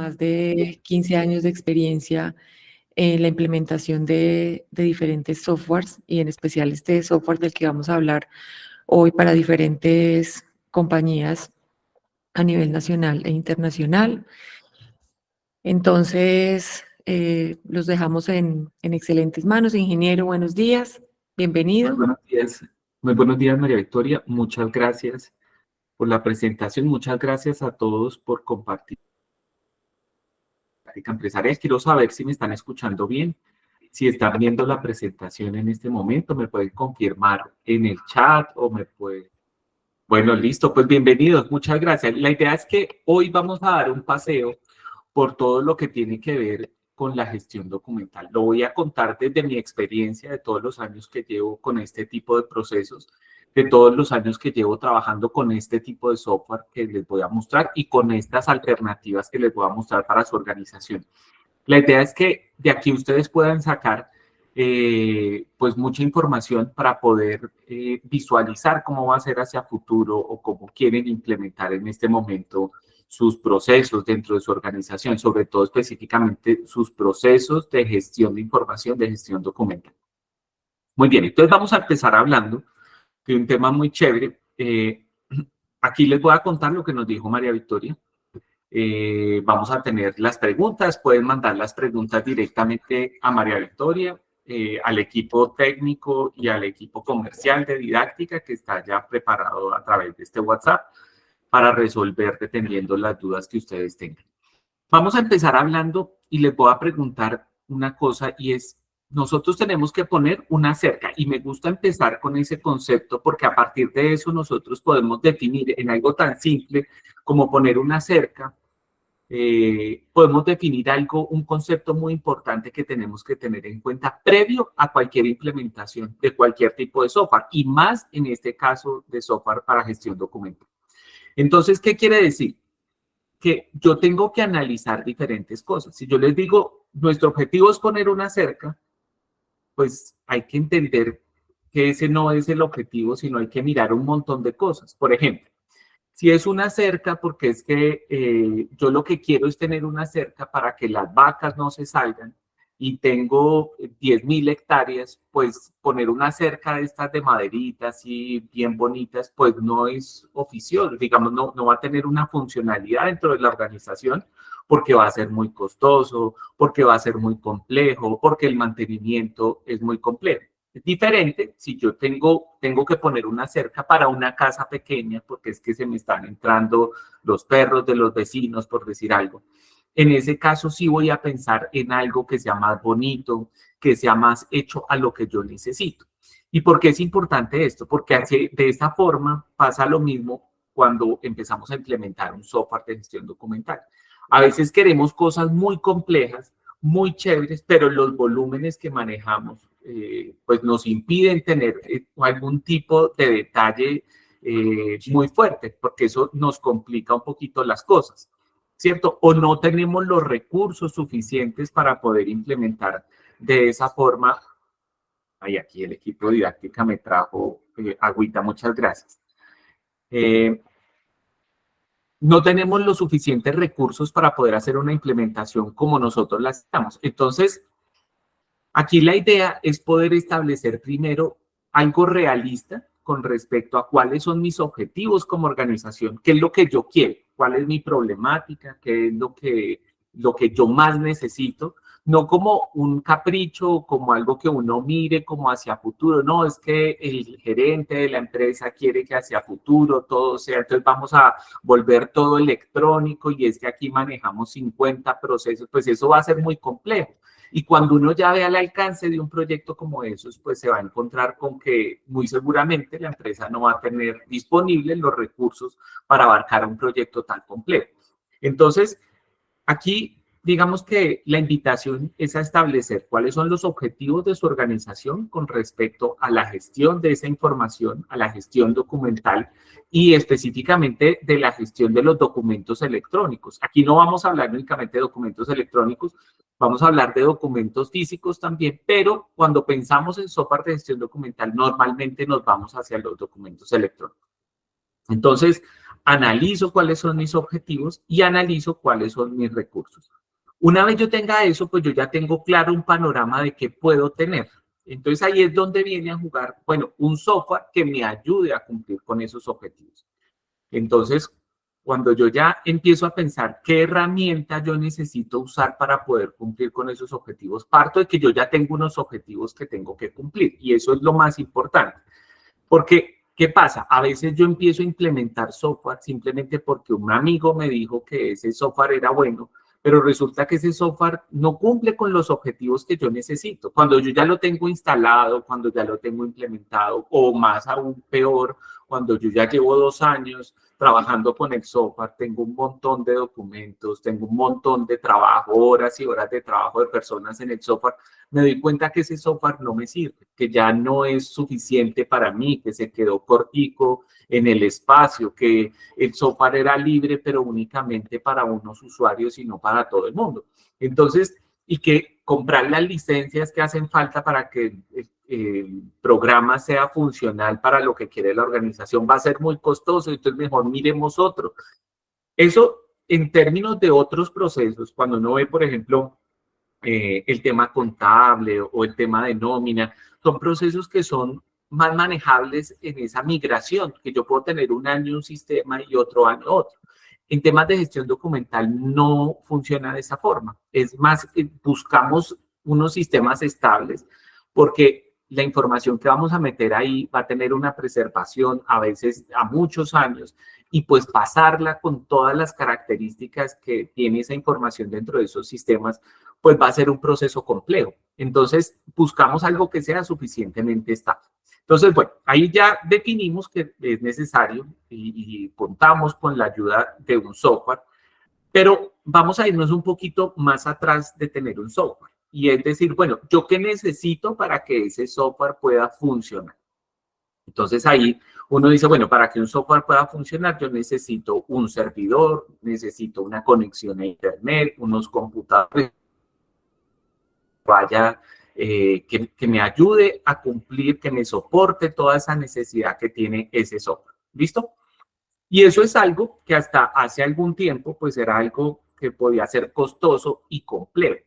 más de 15 años de experiencia en la implementación de diferentes softwares y en especial este software del que vamos a hablar hoy para diferentes compañías a nivel nacional e internacional. Entonces, los dejamos en excelentes manos. Ingeniero, buenos días, Muy bienvenido. buenos días. Muy buenos días, María Victoria. Muchas gracias por la presentación. Muchas gracias a todos por compartir Práctica Empresarial. Quiero saber si me están escuchando bien, si están viendo la presentación en este momento. ¿Me pueden confirmar en el chat o me pueden? Bueno, listo. Pues bienvenidos. Muchas gracias. La idea es que hoy vamos a dar un paseo por todo lo que tiene que ver con la gestión documental. Lo voy a contar desde mi experiencia de todos los años que llevo con este tipo de procesos, de todos los años que llevo trabajando con este tipo de software que les voy a mostrar y con estas alternativas que les voy a mostrar para su organización. La idea es que de aquí ustedes puedan sacar pues mucha información para poder visualizar cómo va a ser hacia futuro o cómo quieren implementar en este momento sus procesos dentro de su organización, sobre todo específicamente sus procesos de gestión de información, de gestión documental. Muy bien, entonces vamos a empezar hablando de un tema muy chévere. Aquí les voy a contar lo que nos dijo María Victoria. Vamos a tener las preguntas, pueden mandar las preguntas directamente a María Victoria, al equipo técnico y al equipo comercial de didáctica que está ya preparado a través de este WhatsApp para resolver dependiendo las dudas que ustedes tengan. Vamos a empezar hablando y les voy a preguntar una cosa y es, nosotros tenemos que poner una cerca y me gusta empezar con ese concepto porque a partir de eso nosotros podemos definir en algo tan simple como poner una cerca, podemos definir algo, un concepto muy importante que tenemos que tener en cuenta previo a cualquier implementación de cualquier tipo de software y más en este caso de software para gestión documental. Entonces, ¿qué quiere decir? Que yo tengo que analizar diferentes cosas. Si yo les digo, nuestro objetivo es poner una cerca, pues hay que entender que ese no es el objetivo, sino hay que mirar un montón de cosas. Por ejemplo, si es una cerca, porque es que yo lo que quiero es tener una cerca para que las vacas no se salgan y tengo 10.000 hectáreas, pues poner una cerca de estas de maderitas y bien bonitas, pues no es oficioso, digamos, no va a tener una funcionalidad dentro de la organización porque va a ser muy costoso, porque va a ser muy complejo, porque el mantenimiento es muy complejo. Es diferente si yo tengo que poner una cerca para una casa pequeña, porque es que se me están entrando los perros de los vecinos, por decir algo. En ese caso sí voy a pensar en algo que sea más bonito, que sea más hecho a lo que yo necesito. ¿Y por qué es importante esto? Porque así, de esta forma pasa lo mismo cuando empezamos a implementar un software de gestión documental. A veces queremos cosas muy complejas, muy chéveres, pero los volúmenes que manejamos pues nos impiden tener algún tipo de detalle muy fuerte, porque eso nos complica un poquito las cosas, ¿cierto? O no tenemos los recursos suficientes para poder implementar de esa forma. Ay, aquí el equipo de didáctica me trajo agüita, muchas gracias. No tenemos los suficientes recursos para poder hacer una implementación como nosotros la hacemos. Entonces, aquí la idea es poder establecer primero algo realista con respecto a cuáles son mis objetivos como organización, qué es lo que yo quiero, cuál es mi problemática, qué es lo que yo más necesito, no como un capricho, como algo que uno mire como hacia futuro, no, es que el gerente de la empresa quiere que hacia futuro todo sea, entonces vamos a volver todo electrónico y es que aquí manejamos 50 procesos, pues eso va a ser muy complejo. Y cuando uno ya ve al alcance de un proyecto como esos, pues se va a encontrar con que muy seguramente la empresa no va a tener disponibles los recursos para abarcar un proyecto tan complejo. Entonces, aquí digamos que la invitación es a establecer cuáles son los objetivos de su organización con respecto a la gestión de esa información, a la gestión documental y específicamente de la gestión de los documentos electrónicos. Aquí no vamos a hablar únicamente de documentos electrónicos, vamos a hablar de documentos físicos también, pero cuando pensamos en software de gestión documental, normalmente nos vamos hacia los documentos electrónicos. Entonces, analizo cuáles son mis objetivos y analizo cuáles son mis recursos. Una vez yo tenga eso, pues yo ya tengo claro un panorama de qué puedo tener. Entonces ahí es donde viene a jugar, bueno, un software que me ayude a cumplir con esos objetivos. Entonces, cuando yo ya empiezo a pensar qué herramienta yo necesito usar para poder cumplir con esos objetivos, parto de que yo ya tengo unos objetivos que tengo que cumplir y eso es lo más importante. Porque, ¿qué pasa? A veces yo empiezo a implementar software simplemente porque un amigo me dijo que ese software era bueno, pero resulta que ese software no cumple con los objetivos que yo necesito. Cuando yo ya lo tengo instalado, cuando ya lo tengo implementado, o más aún peor, cuando yo ya llevo 2 años trabajando con el software, tengo un montón de documentos, tengo un montón de trabajo, horas y horas de trabajo de personas en el software, me doy cuenta que ese software no me sirve, que ya no es suficiente para mí, que se quedó cortico en el espacio, que el software era libre, pero únicamente para unos usuarios y no para todo el mundo. Entonces, y que comprar las licencias que hacen falta para que el programa sea funcional para lo que quiere la organización va a ser muy costoso, entonces mejor miremos otro. Eso en términos de otros procesos, cuando uno ve, por ejemplo, el tema contable o el tema de nómina, son procesos que son más manejables en esa migración, que yo puedo tener un año un sistema y otro año otro. En temas de gestión documental no funciona de esa forma. Es más, buscamos unos sistemas estables porque la información que vamos a meter ahí va a tener una preservación a veces a muchos años y pues pasarla con todas las características que tiene esa información dentro de esos sistemas, pues va a ser un proceso complejo. Entonces, buscamos algo que sea suficientemente estable. Entonces, bueno, ahí ya definimos que es necesario y contamos con la ayuda de un software, pero vamos a irnos un poquito más atrás de tener un software. Y es decir, bueno, ¿yo qué necesito para que ese software pueda funcionar? Entonces ahí uno dice, bueno, para que un software pueda funcionar, yo necesito un servidor, necesito una conexión a internet, unos computadores, vaya, que me ayude a cumplir, que me soporte toda esa necesidad que tiene ese software. ¿Listo? Y eso es algo que hasta hace algún tiempo, pues era algo que podía ser costoso y complejo.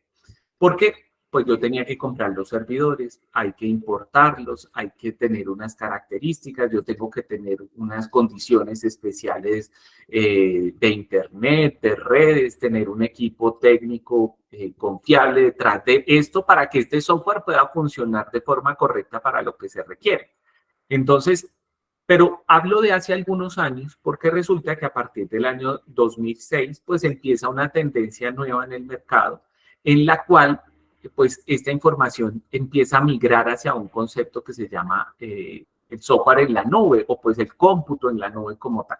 Porque pues yo tenía que comprar los servidores, hay que importarlos, hay que tener unas características, yo tengo que tener unas condiciones especiales de internet, de redes, tener un equipo técnico confiable detrás de esto para que este software pueda funcionar de forma correcta para lo que se requiere. Entonces, pero hablo de hace algunos años porque resulta que a partir del año 2006, pues empieza una tendencia nueva en el mercado en la cual pues esta información empieza a migrar hacia un concepto que se llama el software en la nube o pues el cómputo en la nube como tal.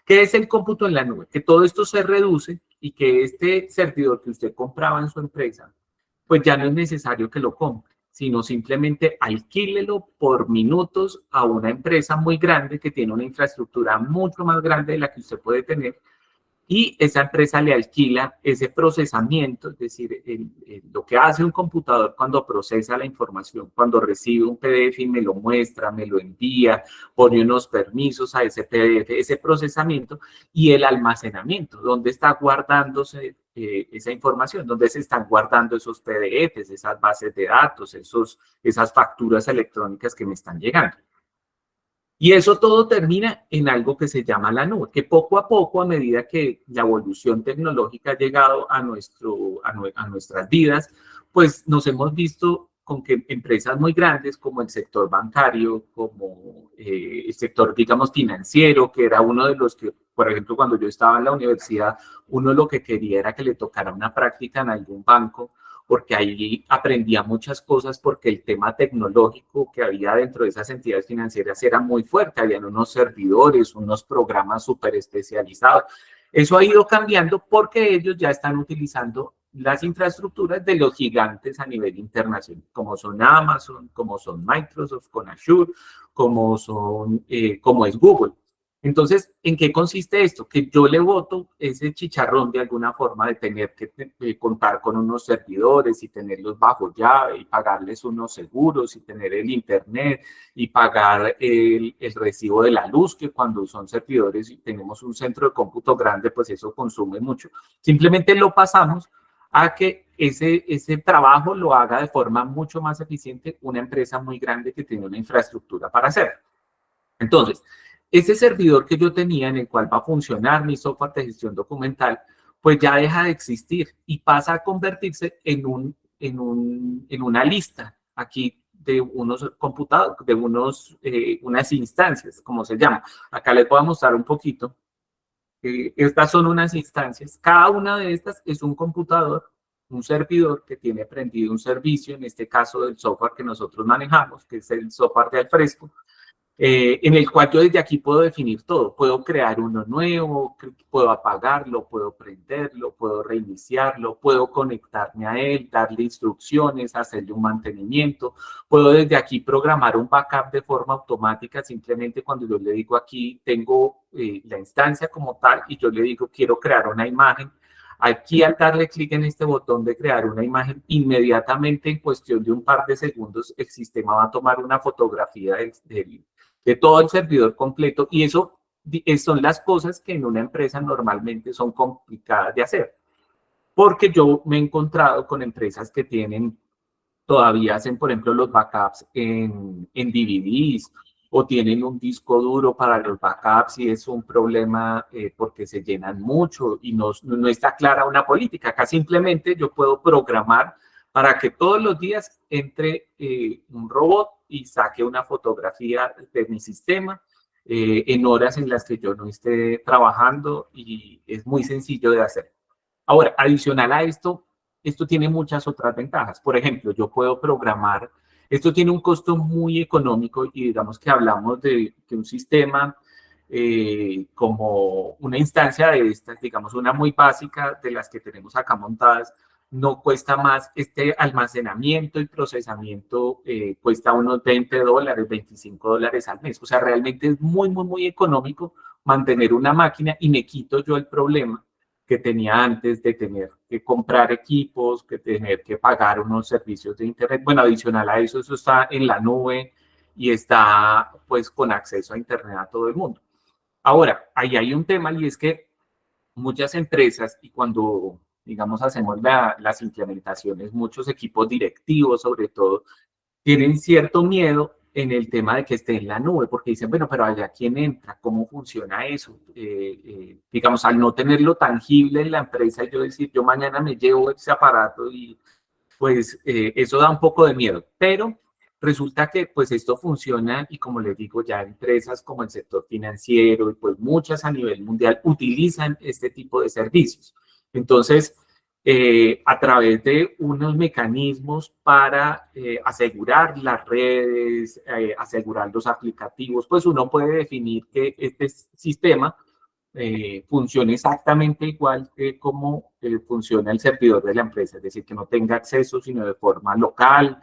¿Qué es el cómputo en la nube? Que todo esto se reduce y que este servidor que usted compraba en su empresa, pues ya no es necesario que lo compre, sino simplemente alquílelo por minutos a una empresa muy grande que tiene una infraestructura mucho más grande de la que usted puede tener y esa empresa le alquila ese procesamiento, es decir, lo que hace un computador cuando procesa la información, cuando recibe un PDF y me lo muestra, me lo envía, pone unos permisos a ese PDF, ese procesamiento y el almacenamiento, donde está guardándose esa información, donde se están guardando esos PDFs, esas bases de datos, esas facturas electrónicas que me están llegando. Y eso todo termina en algo que se llama la nube, que poco a poco, a medida que la evolución tecnológica ha llegado a nuestras vidas, pues nos hemos visto con que empresas muy grandes como el sector bancario, como el sector, digamos, financiero, que era uno de los que, por ejemplo, cuando yo estaba en la universidad, uno lo que quería era que le tocara una práctica en algún banco, porque ahí aprendía muchas cosas porque el tema tecnológico que había dentro de esas entidades financieras era muy fuerte, habían unos servidores, unos programas súper especializados. Eso ha ido cambiando porque ellos ya están utilizando las infraestructuras de los gigantes a nivel internacional, como son Amazon, como son Microsoft con Azure, como es Google. Entonces, ¿en qué consiste esto? Que yo le boto ese chicharrón de alguna forma de tener que contar con unos servidores y tenerlos bajo llave y pagarles unos seguros y tener el internet y pagar el recibo de la luz, que cuando son servidores y tenemos un centro de cómputo grande, pues eso consume mucho. Simplemente lo pasamos a que ese trabajo lo haga de forma mucho más eficiente una empresa muy grande que tiene una infraestructura para hacerlo. Entonces, ese servidor que yo tenía en el cual va a funcionar mi software de gestión documental, pues ya deja de existir y pasa a convertirse en una lista aquí de unos computadores, de unas instancias, como se llama. Acá les voy a mostrar un poquito. Estas son unas instancias. Cada una de estas es un computador, un servidor que tiene prendido un servicio, en este caso del software que nosotros manejamos, que es el software de Alfresco, en el cual yo desde aquí puedo definir todo. Puedo crear uno nuevo, puedo apagarlo, puedo prenderlo, puedo reiniciarlo, puedo conectarme a él, darle instrucciones, hacerle un mantenimiento. Puedo desde aquí programar un backup de forma automática, simplemente cuando yo le digo aquí, tengo la instancia como tal y yo le digo, quiero crear una imagen. Aquí al darle clic en este botón de crear una imagen, inmediatamente en cuestión de un par de segundos, el sistema va a tomar una fotografía de todo el servidor completo y eso son las cosas que en una empresa normalmente son complicadas de hacer. Porque yo me he encontrado con empresas que todavía hacen, por ejemplo, los backups en DVDs o tienen un disco duro para los backups y es un problema porque se llenan mucho y no está clara una política. Acá simplemente yo puedo programar para que todos los días entre un robot y saque una fotografía de mi sistema en horas en las que yo no esté trabajando y es muy sencillo de hacer. Ahora, adicional a esto tiene muchas otras ventajas. Por ejemplo, yo puedo programar, esto tiene un costo muy económico y digamos que hablamos de que un sistema como una instancia de estas, digamos una muy básica de las que tenemos acá montadas, no cuesta más. Este almacenamiento y procesamiento cuesta unos $20, $25 al mes. O sea, realmente es muy, muy, muy económico mantener una máquina y me quito yo el problema que tenía antes de tener que comprar equipos, que tener que pagar unos servicios de internet. Bueno, adicional a eso, eso está en la nube y está pues con acceso a internet a todo el mundo. Ahora, ahí hay un tema y es que muchas empresas y cuando, digamos, hacemos las implementaciones, muchos equipos directivos sobre todo, tienen cierto miedo en el tema de que esté en la nube, porque dicen, bueno, pero allá quién entra, cómo funciona eso. Digamos, al no tenerlo tangible en la empresa, yo decir, yo mañana me llevo ese aparato y pues eso da un poco de miedo, pero resulta que pues esto funciona y como les digo, ya empresas como el sector financiero y pues muchas a nivel mundial utilizan este tipo de servicios. Entonces, a través de unos mecanismos para asegurar las redes, asegurar los aplicativos, pues uno puede definir que este sistema funcione exactamente igual que como funciona el servidor de la empresa, es decir, que no tenga acceso sino de forma local,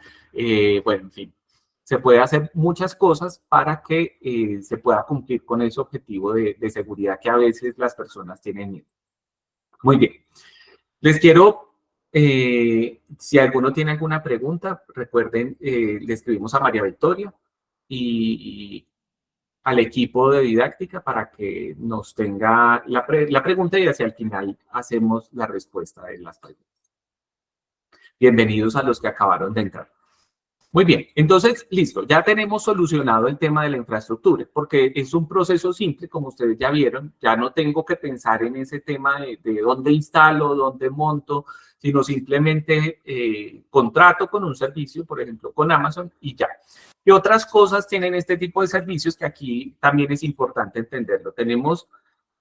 bueno, en fin. Se puede hacer muchas cosas para que se pueda cumplir con ese objetivo de seguridad que a veces las personas tienen miedo. Muy bien. Les quiero, si alguno tiene alguna pregunta, recuerden, le escribimos a María Victoria y al equipo de didáctica para que nos tenga la pregunta y hacia el final hacemos la respuesta de las preguntas. Bienvenidos a los que acabaron de entrar. Muy bien, entonces, listo, ya tenemos solucionado el tema de la infraestructura, porque es un proceso simple, como ustedes ya vieron, ya no tengo que pensar en ese tema de dónde instalo, dónde monto, sino simplemente contrato con un servicio, por ejemplo, con Amazon y ya. ¿Qué otras cosas tienen este tipo de servicios que aquí también es importante entenderlo? Tenemos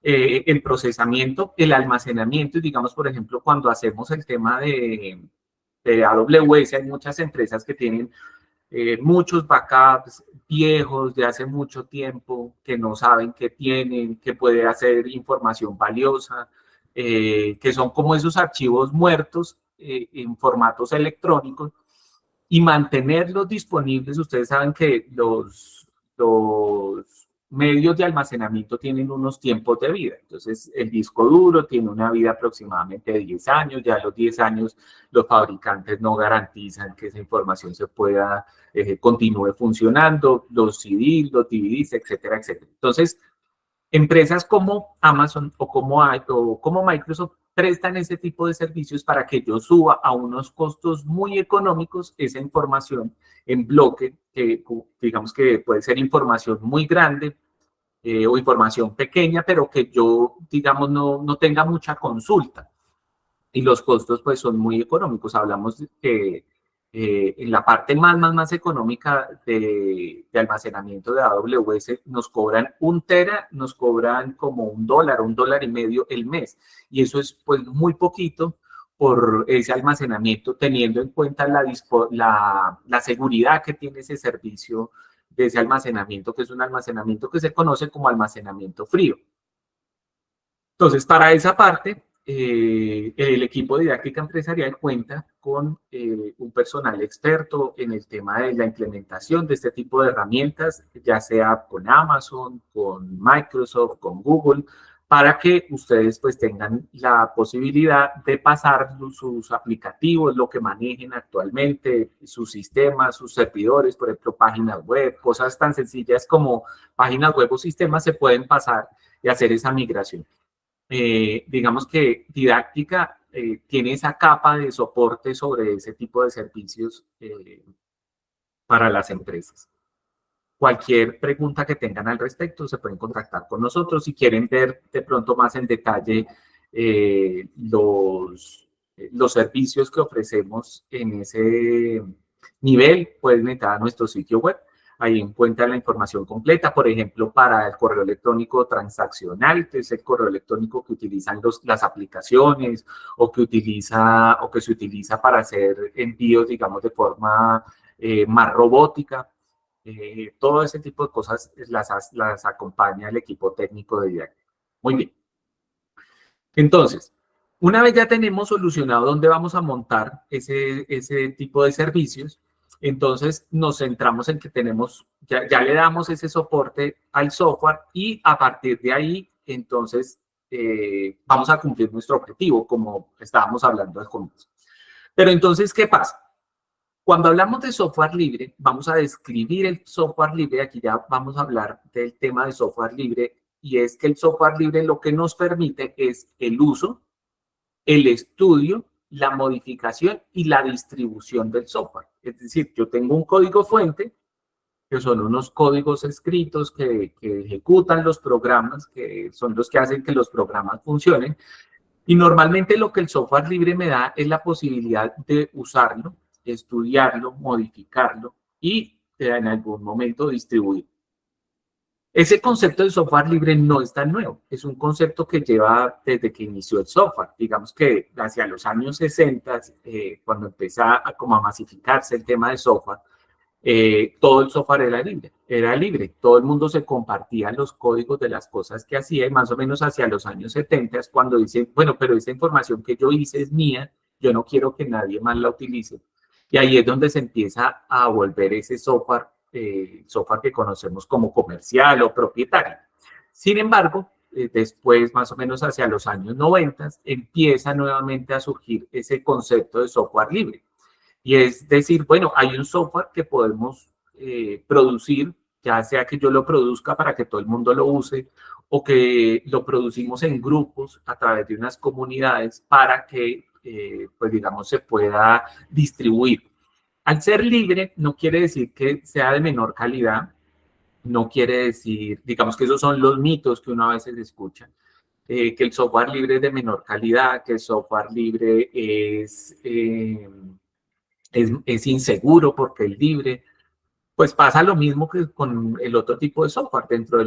el procesamiento, el almacenamiento y digamos, por ejemplo, cuando hacemos el tema de AWS, hay muchas empresas que tienen muchos backups viejos de hace mucho tiempo que no saben qué tienen, que puede hacer información valiosa, que son como esos archivos muertos en formatos electrónicos y mantenerlos disponibles. Ustedes saben que los medios de almacenamiento tienen unos tiempos de vida. Entonces, el disco duro tiene una vida aproximadamente de 10 años. Ya a los 10 años los fabricantes no garantizan que esa información se pueda, continúe funcionando. Los CDs, los DVDs, etcétera, etcétera. Entonces, empresas como Amazon o como Microsoft prestan ese tipo de servicios para que yo suba a unos costos muy económicos esa información en bloque, que digamos que puede ser información muy grande o información pequeña, pero que yo, digamos, no tenga mucha consulta. Y los costos pues son muy económicos. Hablamos de que en la parte más económica de almacenamiento de AWS nos cobran 1 tera, nos cobran como $1, $1.50 el mes. Y eso es pues muy poquito por ese almacenamiento, teniendo en cuenta la seguridad que tiene ese servicio de ese almacenamiento, que es un almacenamiento que se conoce como almacenamiento frío. Entonces, para esa parte, el equipo de didáctica empresarial cuenta con un personal experto en el tema de la implementación de este tipo de herramientas, ya sea con Amazon, con Microsoft, con Google, para que ustedes pues tengan la posibilidad de pasar sus aplicativos, lo que manejen actualmente, sus sistemas, sus servidores, por ejemplo, páginas web, cosas tan sencillas como páginas web o sistemas se pueden pasar y hacer esa migración. Digamos que didáctica tiene esa capa de soporte sobre ese tipo de servicios para las empresas. Cualquier pregunta que tengan al respecto se pueden contactar con nosotros. Si quieren ver de pronto más en detalle los servicios que ofrecemos en ese nivel, pueden entrar a nuestro sitio web. Ahí encuentran la información completa, por ejemplo, para el correo electrónico transaccional, que es el correo electrónico que utilizan las aplicaciones o que se utiliza para hacer envíos, digamos, de forma más robótica. Todo ese tipo de cosas las acompaña el equipo técnico de didáctica. Muy bien. Entonces, una vez ya tenemos solucionado dónde vamos a montar ese tipo de servicios, entonces nos centramos en que ya le damos ese soporte al software y a partir de ahí, entonces, vamos a cumplir nuestro objetivo, como estábamos hablando al comienzo. Pero entonces, ¿qué pasa? Cuando hablamos de software libre, vamos a describir el software libre. Aquí ya vamos a hablar del tema de software libre, y es que el software libre lo que nos permite es el uso, el estudio, la modificación y la distribución del software. Es decir, yo tengo un código fuente, que son unos códigos escritos que ejecutan los programas, que son los que hacen que los programas funcionen. Y normalmente lo que el software libre me da es la posibilidad de usarlo, estudiarlo, modificarlo y en algún momento distribuirlo. Ese concepto de software libre no es tan nuevo, es un concepto que lleva desde que inició el software. Digamos que hacia los años 60, cuando empezó a masificarse el tema de software, todo el software era libre, todo el mundo se compartía los códigos de las cosas que hacía, y más o menos hacia los años 70 es cuando dicen, bueno, pero esta información que yo hice es mía, yo no quiero que nadie más la utilice. Y ahí es donde se empieza a volver ese software que conocemos como comercial o propietario. Sin embargo, después, más o menos hacia los años 90, empieza nuevamente a surgir ese concepto de software libre. Y es decir, bueno, hay un software que podemos producir, ya sea que yo lo produzca para que todo el mundo lo use o que lo producimos en grupos a través de unas comunidades para que, pues digamos, se pueda distribuir. Al ser libre no quiere decir que sea de menor calidad, no quiere decir, digamos que esos son los mitos que uno a veces escucha, que el software libre es de menor calidad, que el software libre es inseguro porque es libre. Pues pasa lo mismo que con el otro tipo de software. Dentro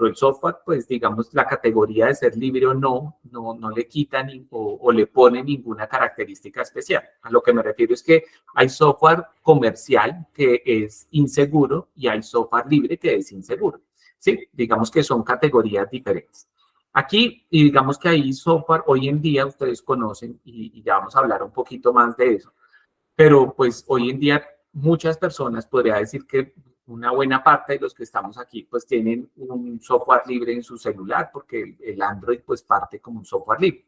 del software, pues digamos, la categoría de ser libre o no le quita o le pone ninguna característica especial. A lo que me refiero es que hay software comercial que es inseguro y hay software libre que es inseguro. Sí, digamos que son categorías diferentes. Aquí, y digamos que hay software, hoy en día ustedes conocen, y ya vamos a hablar un poquito más de eso, pero pues hoy en día muchas personas podría decir que una buena parte de los que estamos aquí pues tienen un software libre en su celular, porque el Android pues parte como un software libre.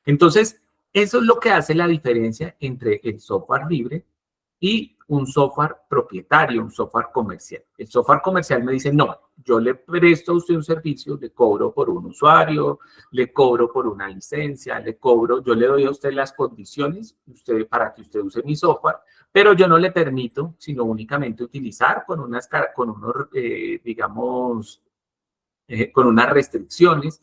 Entonces, eso es lo que hace la diferencia entre el software libre y un software propietario, un software comercial. El software comercial me dice, no, yo le presto a usted un servicio, le cobro por un usuario, le cobro por una licencia, le cobro, yo le doy a usted las condiciones para que usted use mi software, pero yo no le permito, sino únicamente utilizar con unos, digamos, con unas restricciones.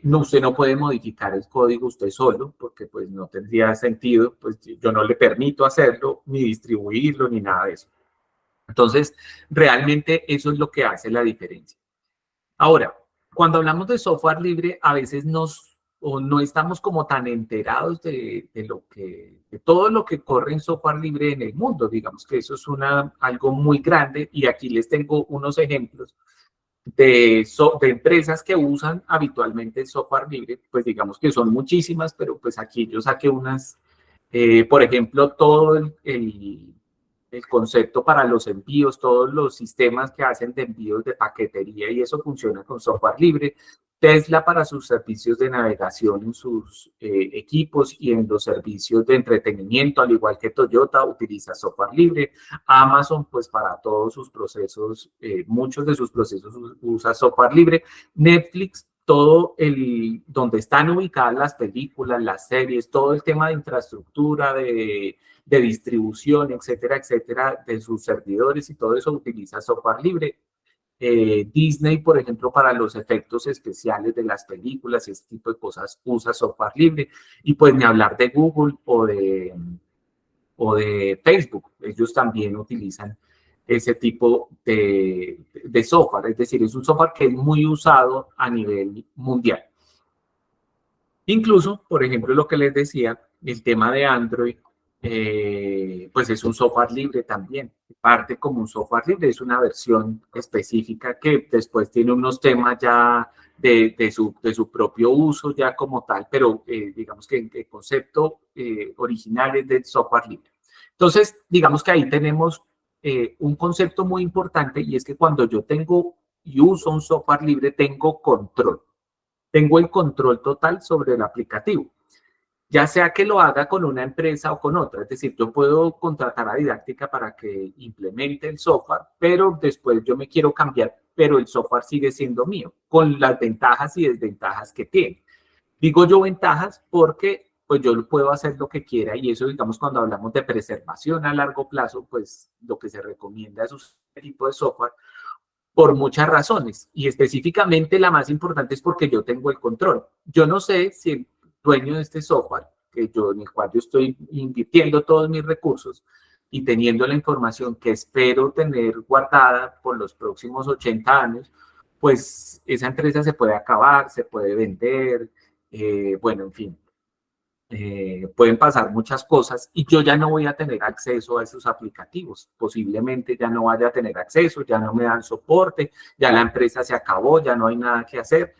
No, usted no puede modificar el código usted solo, porque pues no tendría sentido, pues yo no le permito hacerlo, ni distribuirlo, ni nada de eso. Entonces, realmente eso es lo que hace la diferencia. Ahora, cuando hablamos de software libre, a veces no estamos como tan enterados de todo lo que corre en software libre en el mundo. Digamos que eso es algo muy grande, y aquí les tengo unos ejemplos de empresas que usan habitualmente el software libre. Pues digamos que son muchísimas, pero pues aquí yo saqué unas, por ejemplo, todo el concepto para los envíos, todos los sistemas que hacen de envíos de paquetería, y eso funciona con software libre. Tesla para sus servicios de navegación en sus equipos y en los servicios de entretenimiento, al igual que Toyota, utiliza software libre. Amazon, pues para todos sus procesos, muchos de sus procesos usa software libre. Netflix, donde están ubicadas las películas, las series, todo el tema de infraestructura, de distribución, etcétera, etcétera, de sus servidores y todo eso utiliza software libre. Disney, por ejemplo, para los efectos especiales de las películas y ese tipo de cosas usa software libre. Y pues ni hablar de Google o de Facebook, ellos también utilizan ese tipo de software, es decir, es un software que es muy usado a nivel mundial. Incluso, por ejemplo, lo que les decía, el tema de Android, pues es un software libre también, parte como un software libre, es una versión específica que después tiene unos temas ya de su propio uso ya como tal, pero digamos que el concepto original es del software libre. Entonces, digamos que ahí tenemos un concepto muy importante, y es que cuando yo tengo y uso un software libre, tengo control. Tengo el control total sobre el aplicativo, ya sea que lo haga con una empresa o con otra. Es decir, yo puedo contratar a Didáctica para que implemente el software, pero después yo me quiero cambiar, pero el software sigue siendo mío, con las ventajas y desventajas que tiene. Digo yo ventajas porque pues yo puedo hacer lo que quiera, y eso, digamos, cuando hablamos de preservación a largo plazo, pues lo que se recomienda es usar este tipo de software por muchas razones, y específicamente la más importante es porque yo tengo el control. Yo no sé si el dueño de este software, en el cual yo estoy invirtiendo todos mis recursos y teniendo la información que espero tener guardada por los próximos 80 años, pues esa empresa se puede acabar, se puede vender, bueno, en fin. Pueden pasar muchas cosas y yo ya no voy a tener acceso a esos aplicativos. Posiblemente ya no vaya a tener acceso, ya no me dan soporte, ya la empresa se acabó, ya no hay nada que hacer,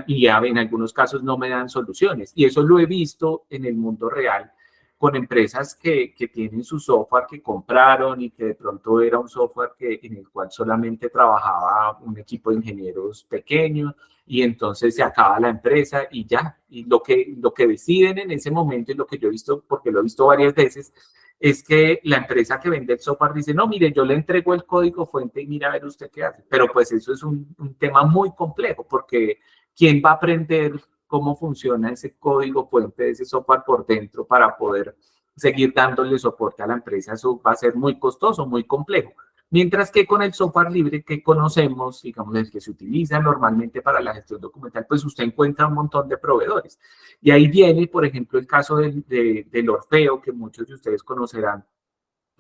y ya en algunos casos no me dan soluciones. Y eso lo he visto en el mundo real con empresas que tienen su software que compraron, y que de pronto era un software en el cual solamente trabajaba un equipo de ingenieros pequeño, y entonces se acaba la empresa y ya. Y lo que deciden en ese momento, y lo que yo he visto, porque lo he visto varias veces, es que la empresa que vende el software dice, no, mire, yo le entrego el código fuente y mira a ver usted qué hace. Pero pues eso es un tema muy complejo, porque ¿quién va a aprender cómo funciona ese código fuente de ese software por dentro para poder seguir dándole soporte a la empresa? Eso va a ser muy costoso, muy complejo. Mientras que con el software libre que conocemos, digamos, el que se utiliza normalmente para la gestión documental, pues usted encuentra un montón de proveedores. Y ahí viene, por ejemplo, el caso del Orfeo, que muchos de ustedes conocerán.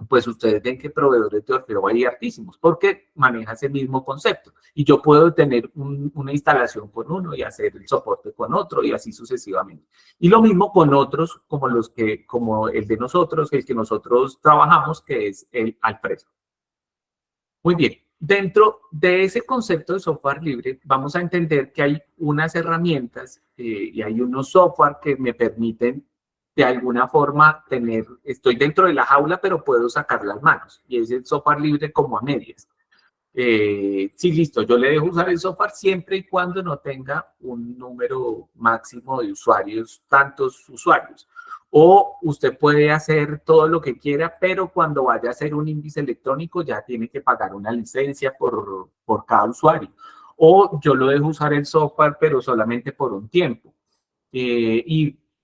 Pues ustedes ven que proveedores de Orfeo hay hartísimos, porque maneja ese mismo concepto. Y yo puedo tener una instalación con uno y hacer el soporte con otro, y así sucesivamente. Y lo mismo con otros, como el de nosotros, el que nosotros trabajamos, que es el Alfredo. Muy bien, dentro de ese concepto de software libre, vamos a entender que hay unas herramientas y hay unos software que me permiten de alguna forma estoy dentro de la jaula, pero puedo sacar las manos. Y es el software libre como a medias. Sí, listo, yo le dejo usar el software siempre y cuando no tenga un número máximo de usuarios, tantos usuarios. O usted puede hacer todo lo que quiera, pero cuando vaya a hacer un índice electrónico ya tiene que pagar una licencia por cada usuario. O yo lo dejo usar el software, pero solamente por un tiempo.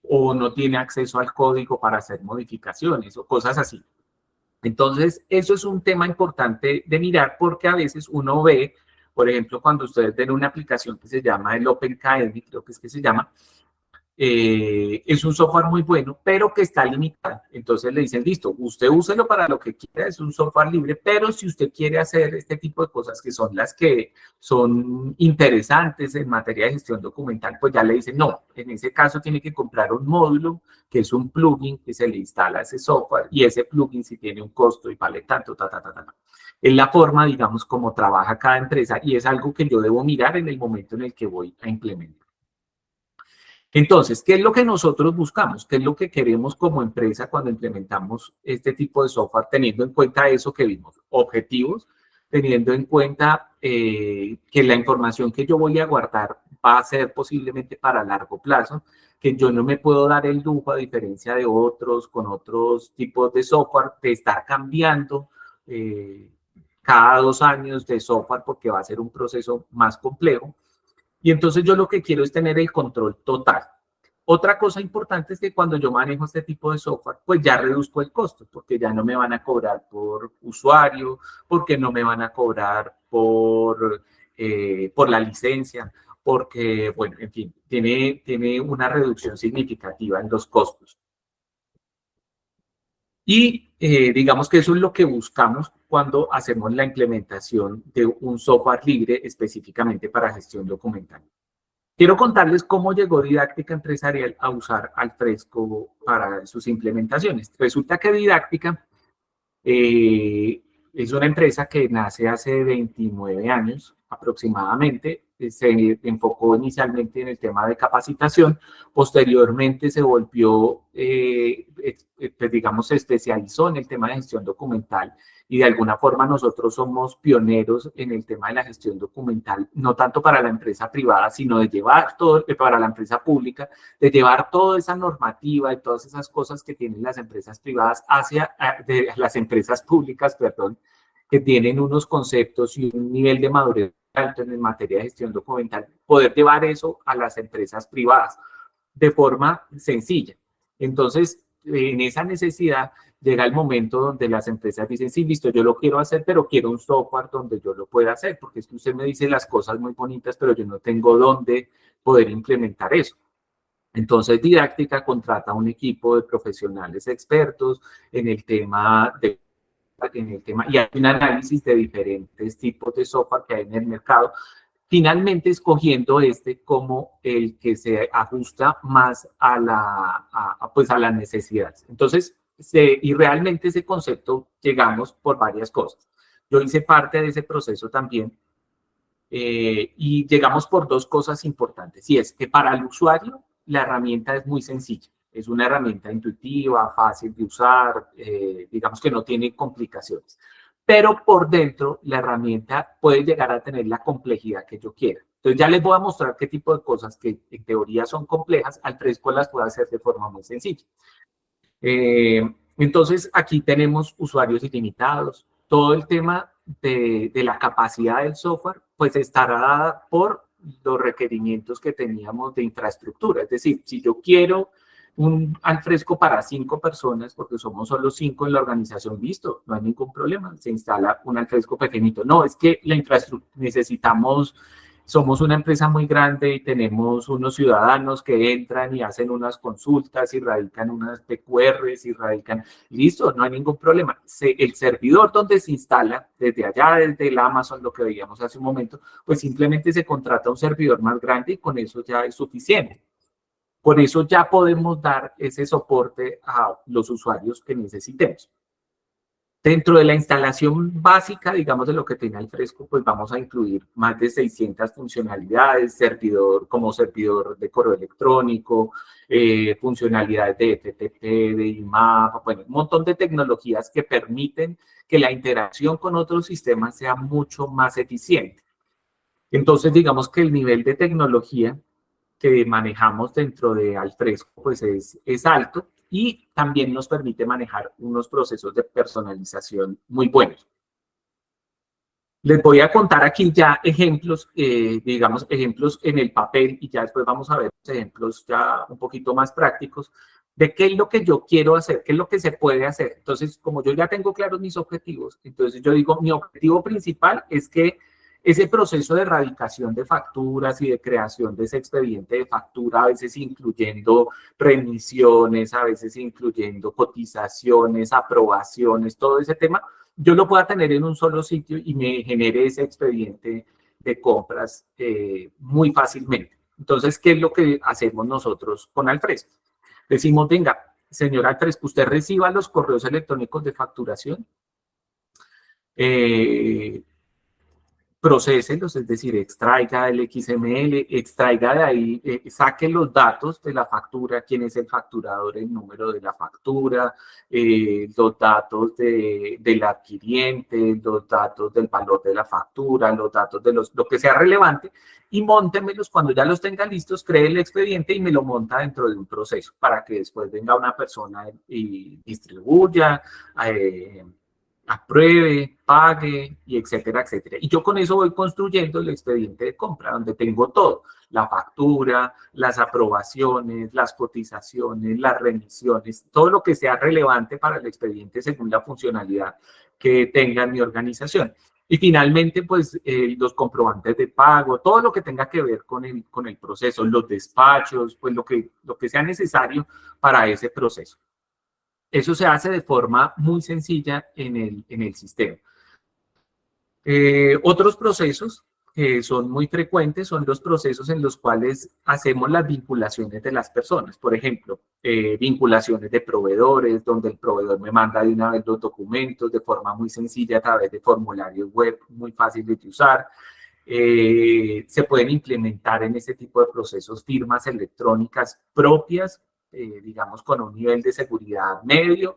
O no tiene acceso al código para hacer modificaciones o cosas así. Entonces, eso es un tema importante de mirar porque a veces uno ve, por ejemplo, cuando ustedes ven una aplicación que se llama el OpenKND, creo que es que se llama, es un software muy bueno, pero que está limitado. Entonces le dicen, listo, usted úselo para lo que quiera, es un software libre, pero si usted quiere hacer este tipo de cosas que son las que son interesantes en materia de gestión documental, pues ya le dicen, no, en ese caso tiene que comprar un módulo, que es un plugin que se le instala a ese software, y ese plugin sí tiene un costo y vale tanto, Es la forma, digamos, como trabaja cada empresa y es algo que yo debo mirar en el momento en el que voy a implementar. Entonces, ¿qué es lo que nosotros buscamos? ¿Qué es lo que queremos como empresa cuando implementamos este tipo de software, teniendo en cuenta eso que vimos? Objetivos, teniendo en cuenta que la información que yo voy a guardar va a ser posiblemente para largo plazo, que yo no me puedo dar el lujo, a diferencia de otros, con otros tipos de software, de estar cambiando cada 2 años de software porque va a ser un proceso más complejo. Y entonces yo lo que quiero es tener el control total. Otra cosa importante es que cuando yo manejo este tipo de software, pues ya reduzco el costo, porque ya no me van a cobrar por usuario, porque no me van a cobrar por la licencia, porque, bueno, en fin, tiene una reducción significativa en los costos. Y digamos que eso es lo que buscamos cuando hacemos la implementación de un software libre específicamente para gestión documental. Quiero contarles cómo llegó Didáctica Empresarial a usar Alfresco para sus implementaciones. Resulta que Didáctica es una empresa que nace hace 29 años aproximadamente. Se enfocó inicialmente en el tema de capacitación, posteriormente se volvió, pues digamos, se especializó en el tema de gestión documental y de alguna forma nosotros somos pioneros en el tema de la gestión documental, no tanto para la empresa privada, sino de llevar todo, para la empresa pública, de llevar toda esa normativa y todas esas cosas que tienen las empresas privadas hacia de las empresas públicas, perdón, que tienen unos conceptos y un nivel de madurez alto en materia de gestión documental, poder llevar eso a las empresas privadas de forma sencilla. Entonces, en esa necesidad llega el momento donde las empresas dicen, sí, listo, yo lo quiero hacer, pero quiero un software donde yo lo pueda hacer, porque es que usted me dice las cosas muy bonitas, pero yo no tengo dónde poder implementar eso. Entonces, Didáctica contrata un equipo de profesionales expertos en el tema y hay un análisis de diferentes tipos de software que hay en el mercado, finalmente escogiendo este como el que se ajusta más pues a las necesidades. Entonces, y realmente ese concepto llegamos por varias cosas. Yo hice parte de ese proceso también y llegamos por dos cosas importantes. Y es que para el usuario la herramienta es muy sencilla. Es una herramienta intuitiva, fácil de usar, digamos que no tiene complicaciones. Pero por dentro la herramienta puede llegar a tener la complejidad que yo quiera. Entonces ya les voy a mostrar qué tipo de cosas que en teoría son complejas, Alfresco las puede hacer de forma muy sencilla. Entonces aquí tenemos usuarios ilimitados. Todo el tema de la capacidad del software pues estará dada por los requerimientos que teníamos de infraestructura. Es decir, si yo quiero un Alfresco para 5 personas, porque somos solo 5 en la organización, listo, no hay ningún problema, se instala un Alfresco pequeñito. No, es que la infraestructura necesitamos, somos una empresa muy grande y tenemos unos ciudadanos que entran y hacen unas consultas y radican unas PQRs y radican, listo, no hay ningún problema. El servidor donde se instala, desde allá, desde el Amazon, lo que veíamos hace un momento, pues simplemente se contrata un servidor más grande y con eso ya es suficiente. Por eso ya podemos dar ese soporte a los usuarios que necesitemos. Dentro de la instalación básica, digamos, de lo que tiene Alfresco, pues vamos a incluir más de 600 funcionalidades, como servidor de correo electrónico, funcionalidades de FTP, de IMAP, bueno, un montón de tecnologías que permiten que la interacción con otros sistemas sea mucho más eficiente. Entonces, digamos que el nivel de tecnología que manejamos dentro de Alfresco pues es alto y también nos permite manejar unos procesos de personalización muy buenos. Les voy a contar aquí ya ejemplos, digamos, ejemplos en el papel y ya después vamos a ver ejemplos ya un poquito más prácticos de qué es lo que yo quiero hacer, qué es lo que se puede hacer. Entonces, como yo ya tengo claros mis objetivos, entonces yo digo, mi objetivo principal es que ese proceso de erradicación de facturas y de creación de ese expediente de factura, a veces incluyendo remisiones, a veces incluyendo cotizaciones, aprobaciones, todo ese tema, yo lo pueda tener en un solo sitio y me genere ese expediente de compras muy fácilmente. Entonces, ¿qué es lo que hacemos nosotros con Alfresco? Decimos, venga, señor Alfresco, usted reciba los correos electrónicos de facturación, procesenlos, es decir, extraiga el XML, extraiga de ahí, saque los datos de la factura, quién es el facturador, el número de la factura, los datos del adquiriente, los datos del valor de la factura, los datos de lo que sea relevante, y móntemelos cuando ya los tenga listos, cree el expediente y me lo monta dentro de un proceso para que después venga una persona y distribuya, apruebe, pague, y etcétera, etcétera. Y yo con eso voy construyendo el expediente de compra, donde tengo todo, la factura, las aprobaciones, las cotizaciones, las remisiones, todo lo que sea relevante para el expediente según la funcionalidad que tenga mi organización. Y finalmente, pues, los comprobantes de pago, todo lo que tenga que ver con el proceso, los despachos, pues lo que sea necesario para ese proceso. Eso se hace de forma muy sencilla en el sistema. Otros procesos que son muy frecuentes son los procesos en los cuales hacemos las vinculaciones de las personas. Por ejemplo, vinculaciones de proveedores, donde el proveedor me manda de una vez los documentos de forma muy sencilla a través de formularios web muy fáciles de usar. Se pueden implementar en este tipo de procesos firmas electrónicas propias, digamos, con un nivel de seguridad medio,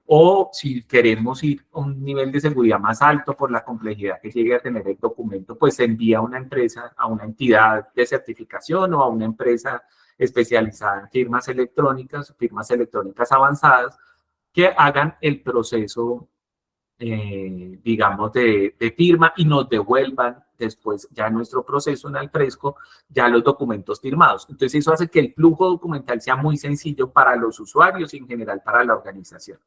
o si queremos ir a un nivel de seguridad más alto por la complejidad que llegue a tener el documento, pues se envía a una empresa, a una entidad de certificación o a una empresa especializada en firmas electrónicas avanzadas, que hagan el proceso digamos, de firma y nos devuelvan después ya nuestro proceso en Alfresco, ya los documentos firmados. Entonces eso hace que el flujo documental sea muy sencillo para los usuarios y en general para la organización.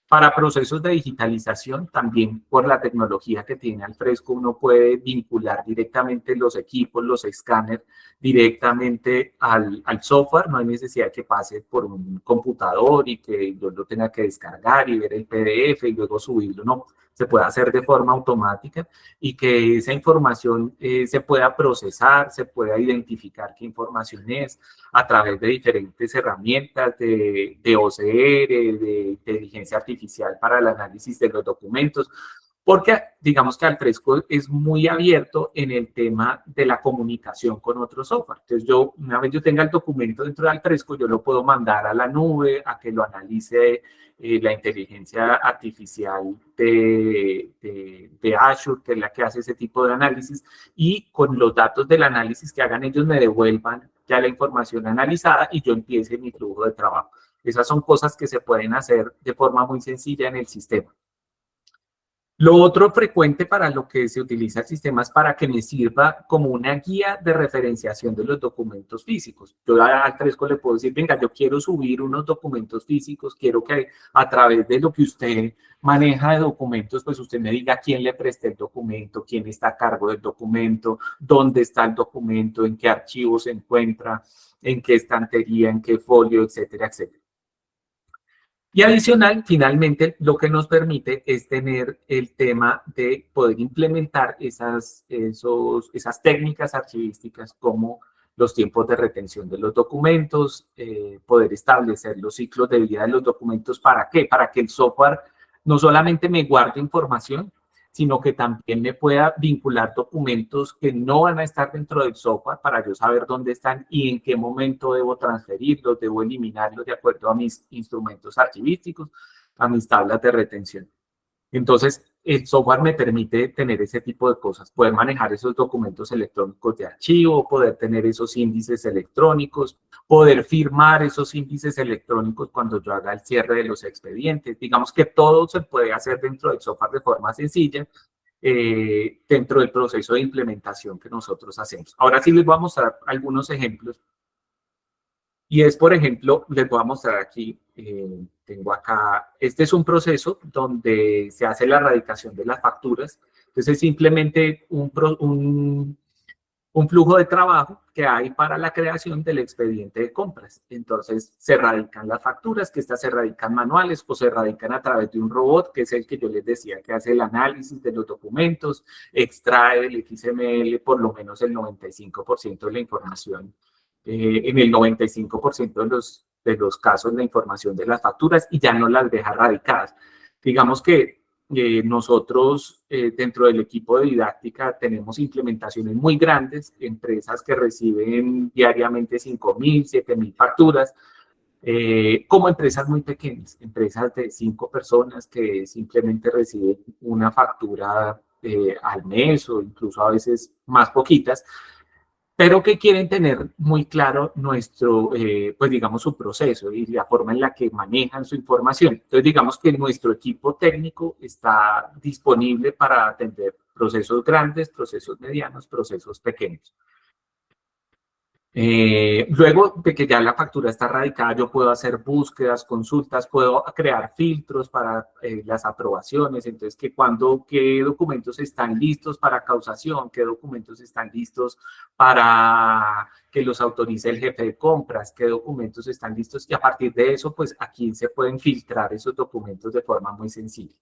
Para procesos de digitalización, también por la tecnología que tiene Alfresco, uno puede vincular directamente los equipos, los escáneres, directamente al software. No hay necesidad que pase por un computador y que yo lo tenga que descargar y ver el PDF y luego subirlo. No, se puede hacer de forma automática y que esa información se pueda procesar, se pueda identificar qué información es a través de diferentes herramientas de OCR, de inteligencia artificial para el análisis de los documentos, porque digamos que Alfresco es muy abierto en el tema de la comunicación con otro software. Entonces una vez yo tenga el documento dentro de Alfresco, yo lo puedo mandar a la nube a que lo analice la inteligencia artificial de Azure, que es la que hace ese tipo de análisis, y con los datos del análisis que hagan ellos me devuelvan ya la información analizada y yo empiece mi flujo de trabajo. Esas son cosas que se pueden hacer de forma muy sencilla en el sistema. Lo otro frecuente para lo que se utiliza el sistema es para que me sirva como una guía de referenciación de los documentos físicos. Yo a Alfresco le puedo decir, venga, yo quiero subir unos documentos físicos, quiero que a través de lo que usted maneja de documentos, pues usted me diga quién le presté el documento, quién está a cargo del documento, dónde está el documento, en qué archivo se encuentra, en qué estantería, en qué folio, etcétera, etcétera. Y adicional, finalmente, lo que nos permite es tener el tema de poder implementar esas técnicas archivísticas como los tiempos de retención de los documentos, poder establecer los ciclos de vida de los documentos. ¿Para qué? Para que el software no solamente me guarde información, sino que también me pueda vincular documentos que no van a estar dentro del software para yo saber dónde están y en qué momento debo transferirlos, debo eliminarlos de acuerdo a mis instrumentos archivísticos, a mis tablas de retención. Entonces, el software me permite tener ese tipo de cosas, poder manejar esos documentos electrónicos de archivo, poder tener esos índices electrónicos, poder firmar esos índices electrónicos cuando yo haga el cierre de los expedientes. Digamos que todo se puede hacer dentro del software de forma sencilla, dentro del proceso de implementación que nosotros hacemos. Ahora sí les voy a mostrar algunos ejemplos. Y es, por ejemplo, les voy a mostrar aquí, tengo acá, este es un proceso donde se hace la erradicación de las facturas. Entonces, es simplemente un flujo de trabajo que hay para la creación del expediente de compras. Entonces, se erradican las facturas, que estas se erradican manuales o se erradican a través de un robot, que es el que yo les decía, que hace el análisis de los documentos, extrae el XML, por lo menos el 95% de la información, en el 95% de los casos, la información de las facturas y ya no las deja radicadas. Digamos que nosotros dentro del equipo de didáctica tenemos implementaciones muy grandes, empresas que reciben diariamente 5.000, 7.000 facturas, como empresas muy pequeñas, empresas de 5 personas que simplemente reciben una factura al mes o incluso a veces más poquitas, pero que quieren tener muy claro nuestro, pues digamos, su proceso y la forma en la que manejan su información. Entonces, digamos que nuestro equipo técnico está disponible para atender procesos grandes, procesos medianos, procesos pequeños. Luego de que ya la factura está radicada, yo puedo hacer búsquedas, consultas, puedo crear filtros para las aprobaciones. Entonces, qué documentos están listos para causación, qué documentos están listos para que los autorice el jefe de compras, qué documentos están listos. Y a partir de eso, pues aquí se pueden filtrar esos documentos de forma muy sencilla.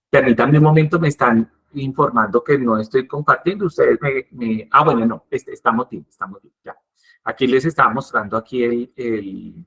Permítanme un momento, me están informando que no estoy compartiendo. Ustedes bueno, no, estamos bien, ya. Aquí les estaba mostrando aquí el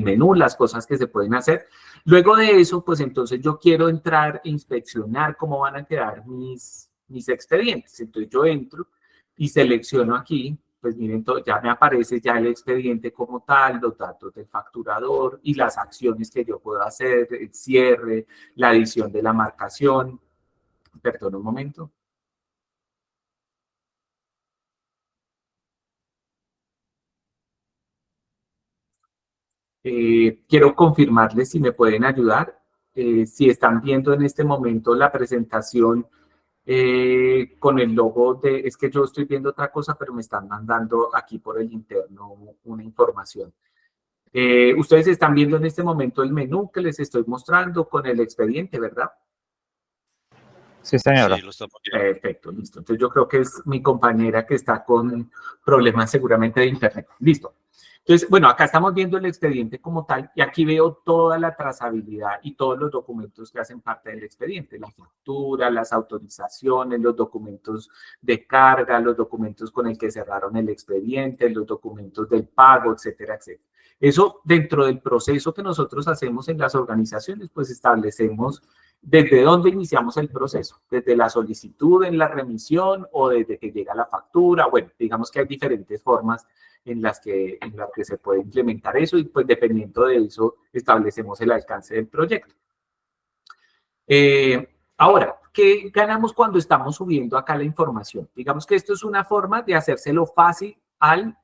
menú, las cosas que se pueden hacer. Luego de eso, pues entonces yo quiero entrar e inspeccionar cómo van a quedar mis expedientes. Entonces yo entro y selecciono aquí, pues miren, ya me aparece ya el expediente como tal, los datos del facturador y las acciones que yo puedo hacer, el cierre, la adición de la marcación. Perdón un momento. Quiero confirmarles si me pueden ayudar. Si están viendo en este momento la presentación con el logo de, es que yo estoy viendo otra cosa, pero me están mandando aquí por el interno una información. Ustedes están viendo en este momento el menú que les estoy mostrando con el expediente, ¿verdad? Sí, señora. Sí, lo estamos viendo. Perfecto, listo. Entonces yo creo que es mi compañera que está con problemas seguramente de internet. Listo. Entonces, bueno, acá estamos viendo el expediente como tal y aquí veo toda la trazabilidad y todos los documentos que hacen parte del expediente, la factura, las autorizaciones, los documentos de carga, los documentos con el que cerraron el expediente, los documentos del pago, etcétera, etcétera. Eso dentro del proceso que nosotros hacemos en las organizaciones, pues establecemos desde dónde iniciamos el proceso, desde la solicitud en la remisión o desde que llega la factura. Bueno, digamos que hay diferentes formas en las que se puede implementar eso y pues dependiendo de eso establecemos el alcance del proyecto. Ahora, ¿qué ganamos cuando estamos subiendo acá la información? Digamos que esto es una forma de hacérselo fácil al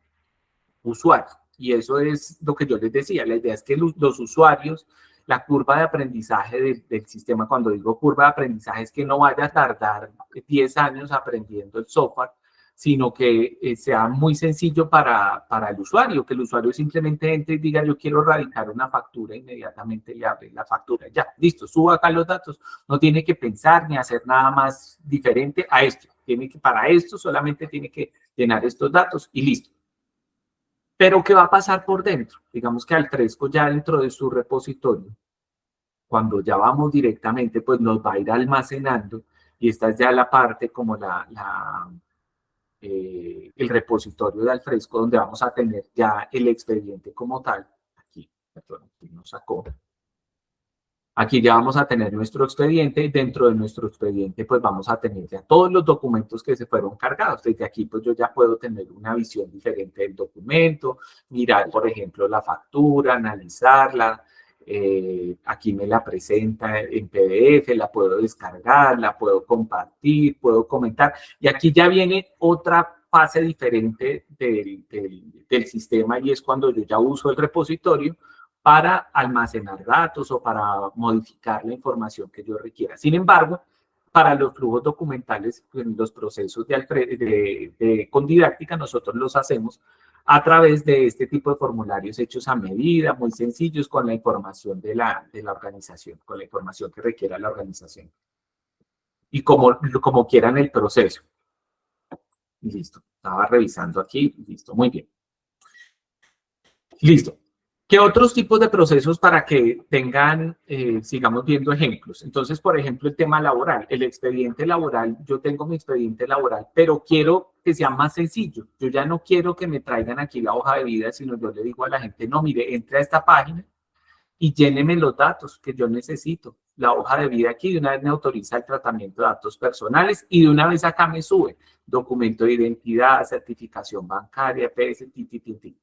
usuario y eso es lo que yo les decía. La idea es que los usuarios, la curva de aprendizaje del sistema, cuando digo curva de aprendizaje, es que no vaya a tardar 10 años aprendiendo el software, sino que sea muy sencillo para el usuario, que el usuario simplemente entre y diga, yo quiero radicar una factura, inmediatamente le abre la factura. Ya, listo, suba acá los datos, no tiene que pensar ni hacer nada más diferente a esto. Para esto solamente tiene que llenar estos datos y listo. Pero ¿qué va a pasar por dentro? Digamos que Alfresco ya dentro de su repositorio, cuando ya vamos directamente, pues nos va a ir almacenando y esta es ya la parte como el repositorio de Alfresco, donde vamos a tener ya el expediente como tal. Aquí, perdón, aquí nos sacó. Aquí ya vamos a tener nuestro expediente y dentro de nuestro expediente pues vamos a tener ya todos los documentos que se fueron cargados. Desde aquí pues yo ya puedo tener una visión diferente del documento, mirar por ejemplo la factura, analizarla, aquí me la presenta en PDF, la puedo descargar, la puedo compartir, puedo comentar y aquí ya viene otra fase diferente del sistema y es cuando yo ya uso el repositorio para almacenar datos o para modificar la información que yo requiera. Sin embargo, para los flujos documentales, en los procesos con didáctica, nosotros los hacemos a través de este tipo de formularios hechos a medida, muy sencillos, con la información de la organización, con la información que requiera la organización. Y como quieran el proceso. Listo, estaba revisando aquí, listo, muy bien. Listo. ¿Qué otros tipos de procesos para que tengan, sigamos viendo ejemplos? Entonces, por ejemplo, el tema laboral, el expediente laboral, yo tengo mi expediente laboral, pero quiero que sea más sencillo. Yo ya no quiero que me traigan aquí la hoja de vida, sino yo le digo a la gente, no, mire, entre a esta página y lléneme los datos que yo necesito. La hoja de vida aquí de una vez me autoriza el tratamiento de datos personales y de una vez acá me sube documento de identidad, certificación bancaria, PS,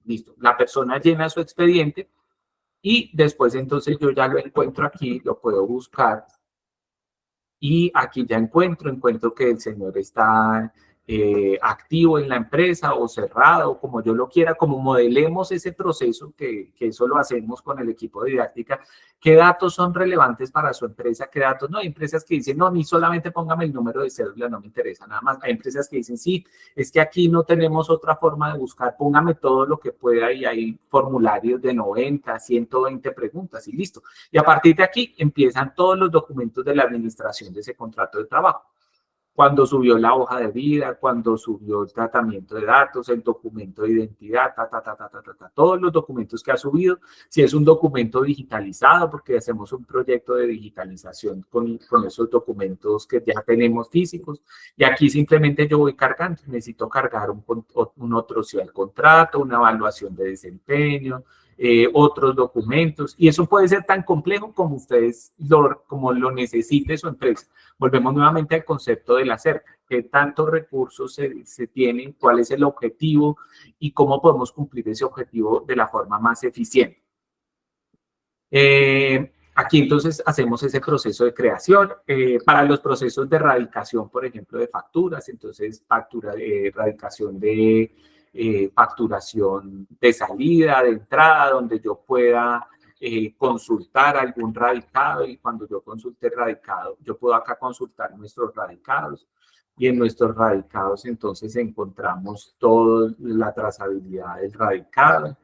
listo. La persona llena su expediente y después entonces yo ya lo encuentro aquí, lo puedo buscar y aquí ya encuentro que el señor está activo en la empresa o cerrado, como yo lo quiera, como modelemos ese proceso, que eso lo hacemos con el equipo de didáctica, qué datos son relevantes para su empresa, qué datos no. Hay empresas que dicen, no, ni solamente póngame el número de cédula, no me interesa nada más. Hay empresas que dicen, sí, es que aquí no tenemos otra forma de buscar, póngame todo lo que pueda y hay formularios de 90, 120 preguntas y listo. Y a partir de aquí empiezan todos los documentos de la administración de ese contrato de trabajo. Cuando subió la hoja de vida, cuando subió el tratamiento de datos, el documento de identidad, todos los documentos que ha subido, si es un documento digitalizado, porque hacemos un proyecto de digitalización con esos documentos que ya tenemos físicos, y aquí simplemente yo voy cargando, necesito cargar un otro si al contrato, una evaluación de desempeño, otros documentos, y eso puede ser tan complejo como ustedes como lo necesite su empresa. Volvemos nuevamente al concepto del hacer, qué tantos recursos se tienen, cuál es el objetivo y cómo podemos cumplir ese objetivo de la forma más eficiente. Aquí entonces hacemos ese proceso de creación. Para los procesos de erradicación, por ejemplo, de facturas, entonces erradicación de facturación de salida, de entrada, donde yo pueda consultar algún radicado y cuando yo consulte el radicado, yo puedo acá consultar nuestros radicados y en nuestros radicados entonces encontramos toda la trazabilidad del radicado.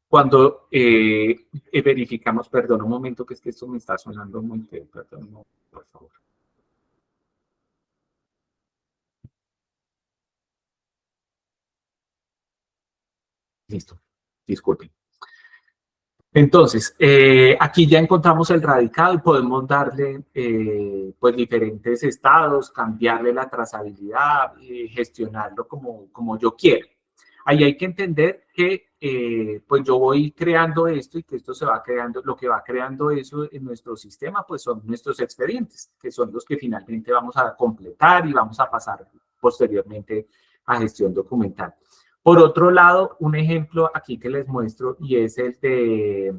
Cuando verificamos, perdón, un momento que es que esto me está sonando muy feo, perdón, no, por favor. Listo, disculpen. Entonces, aquí ya encontramos el radicado y podemos darle pues diferentes estados, cambiarle la trazabilidad, gestionarlo como yo quiera. Ahí hay que entender que pues yo voy creando esto y que esto se va creando, lo que va creando eso en nuestro sistema pues son nuestros expedientes, que son los que finalmente vamos a completar y vamos a pasar posteriormente a gestión documental. Por otro lado, un ejemplo aquí que les muestro y es el de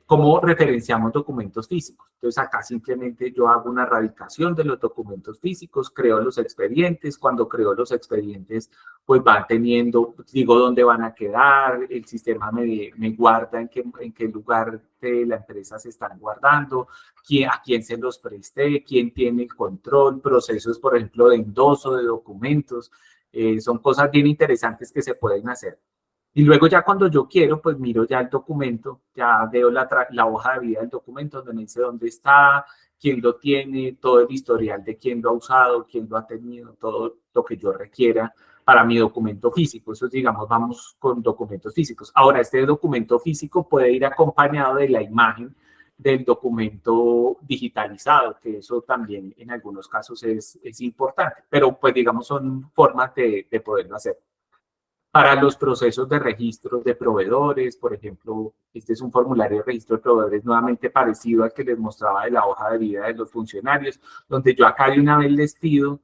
cómo referenciamos documentos físicos. Entonces acá simplemente yo hago una erradicación de los documentos físicos, creo los expedientes, cuando creo los expedientes pues van teniendo, digo dónde van a quedar, el sistema me guarda en qué lugar de la empresa se están guardando, a quién se los presté, quién tiene el control, procesos por ejemplo de endoso de documentos, son cosas bien interesantes que se pueden hacer. Y luego ya cuando yo quiero, pues miro ya el documento, ya veo la hoja de vida del documento donde me dice dónde está, quién lo tiene, todo el historial de quién lo ha usado, quién lo ha tenido, todo lo que yo requiera para mi documento físico. Eso digamos, vamos con documentos físicos. Ahora, este documento físico puede ir acompañado de la imagen del documento digitalizado, que eso también en algunos casos es importante, pero pues digamos son formas de poderlo hacer. Para los procesos de registros de proveedores, por ejemplo, este es un formulario de registro de proveedores nuevamente parecido al que les mostraba de la hoja de vida de los funcionarios, donde yo acá de una vez les pido,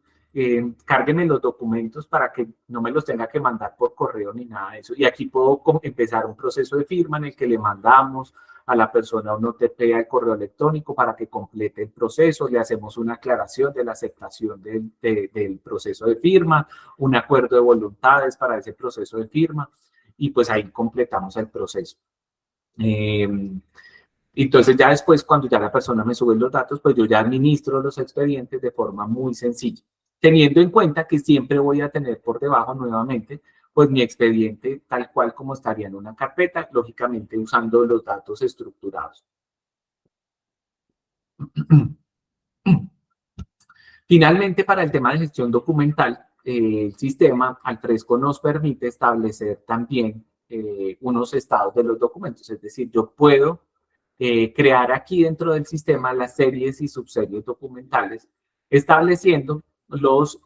cárguenme los documentos para que no me los tenga que mandar por correo ni nada de eso. Y aquí puedo empezar un proceso de firma en el que le mandamos a la persona un OTP al correo electrónico para que complete el proceso, le hacemos una aclaración de la aceptación del proceso de firma, un acuerdo de voluntades para ese proceso de firma y pues ahí completamos el proceso. Entonces ya después, cuando ya la persona me sube los datos, pues yo ya administro los expedientes de forma muy sencilla, teniendo en cuenta que siempre voy a tener por debajo nuevamente pues mi expediente tal cual como estaría en una carpeta, lógicamente usando los datos estructurados. Finalmente, para el tema de gestión documental, el sistema Alfresco nos permite establecer también unos estados de los documentos, es decir, yo puedo crear aquí dentro del sistema las series y subseries documentales, estableciendo los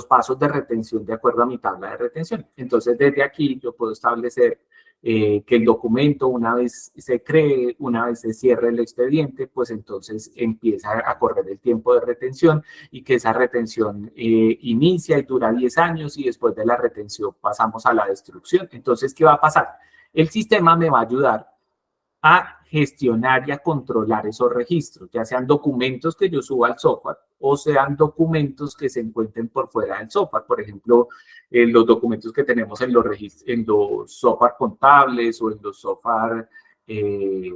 pasos de retención de acuerdo a mi tabla de retención. Entonces, desde aquí yo puedo establecer que el documento, una vez se cree, una vez se cierre el expediente, pues entonces empieza a correr el tiempo de retención y que esa retención inicia y dura 10 años y después de la retención pasamos a la destrucción. Entonces, ¿qué va a pasar? El sistema me va a ayudar a gestionar y a controlar esos registros, ya sean documentos que yo suba al software o sean documentos que se encuentren por fuera del software. Por ejemplo, los documentos que tenemos en los software contables o en los software de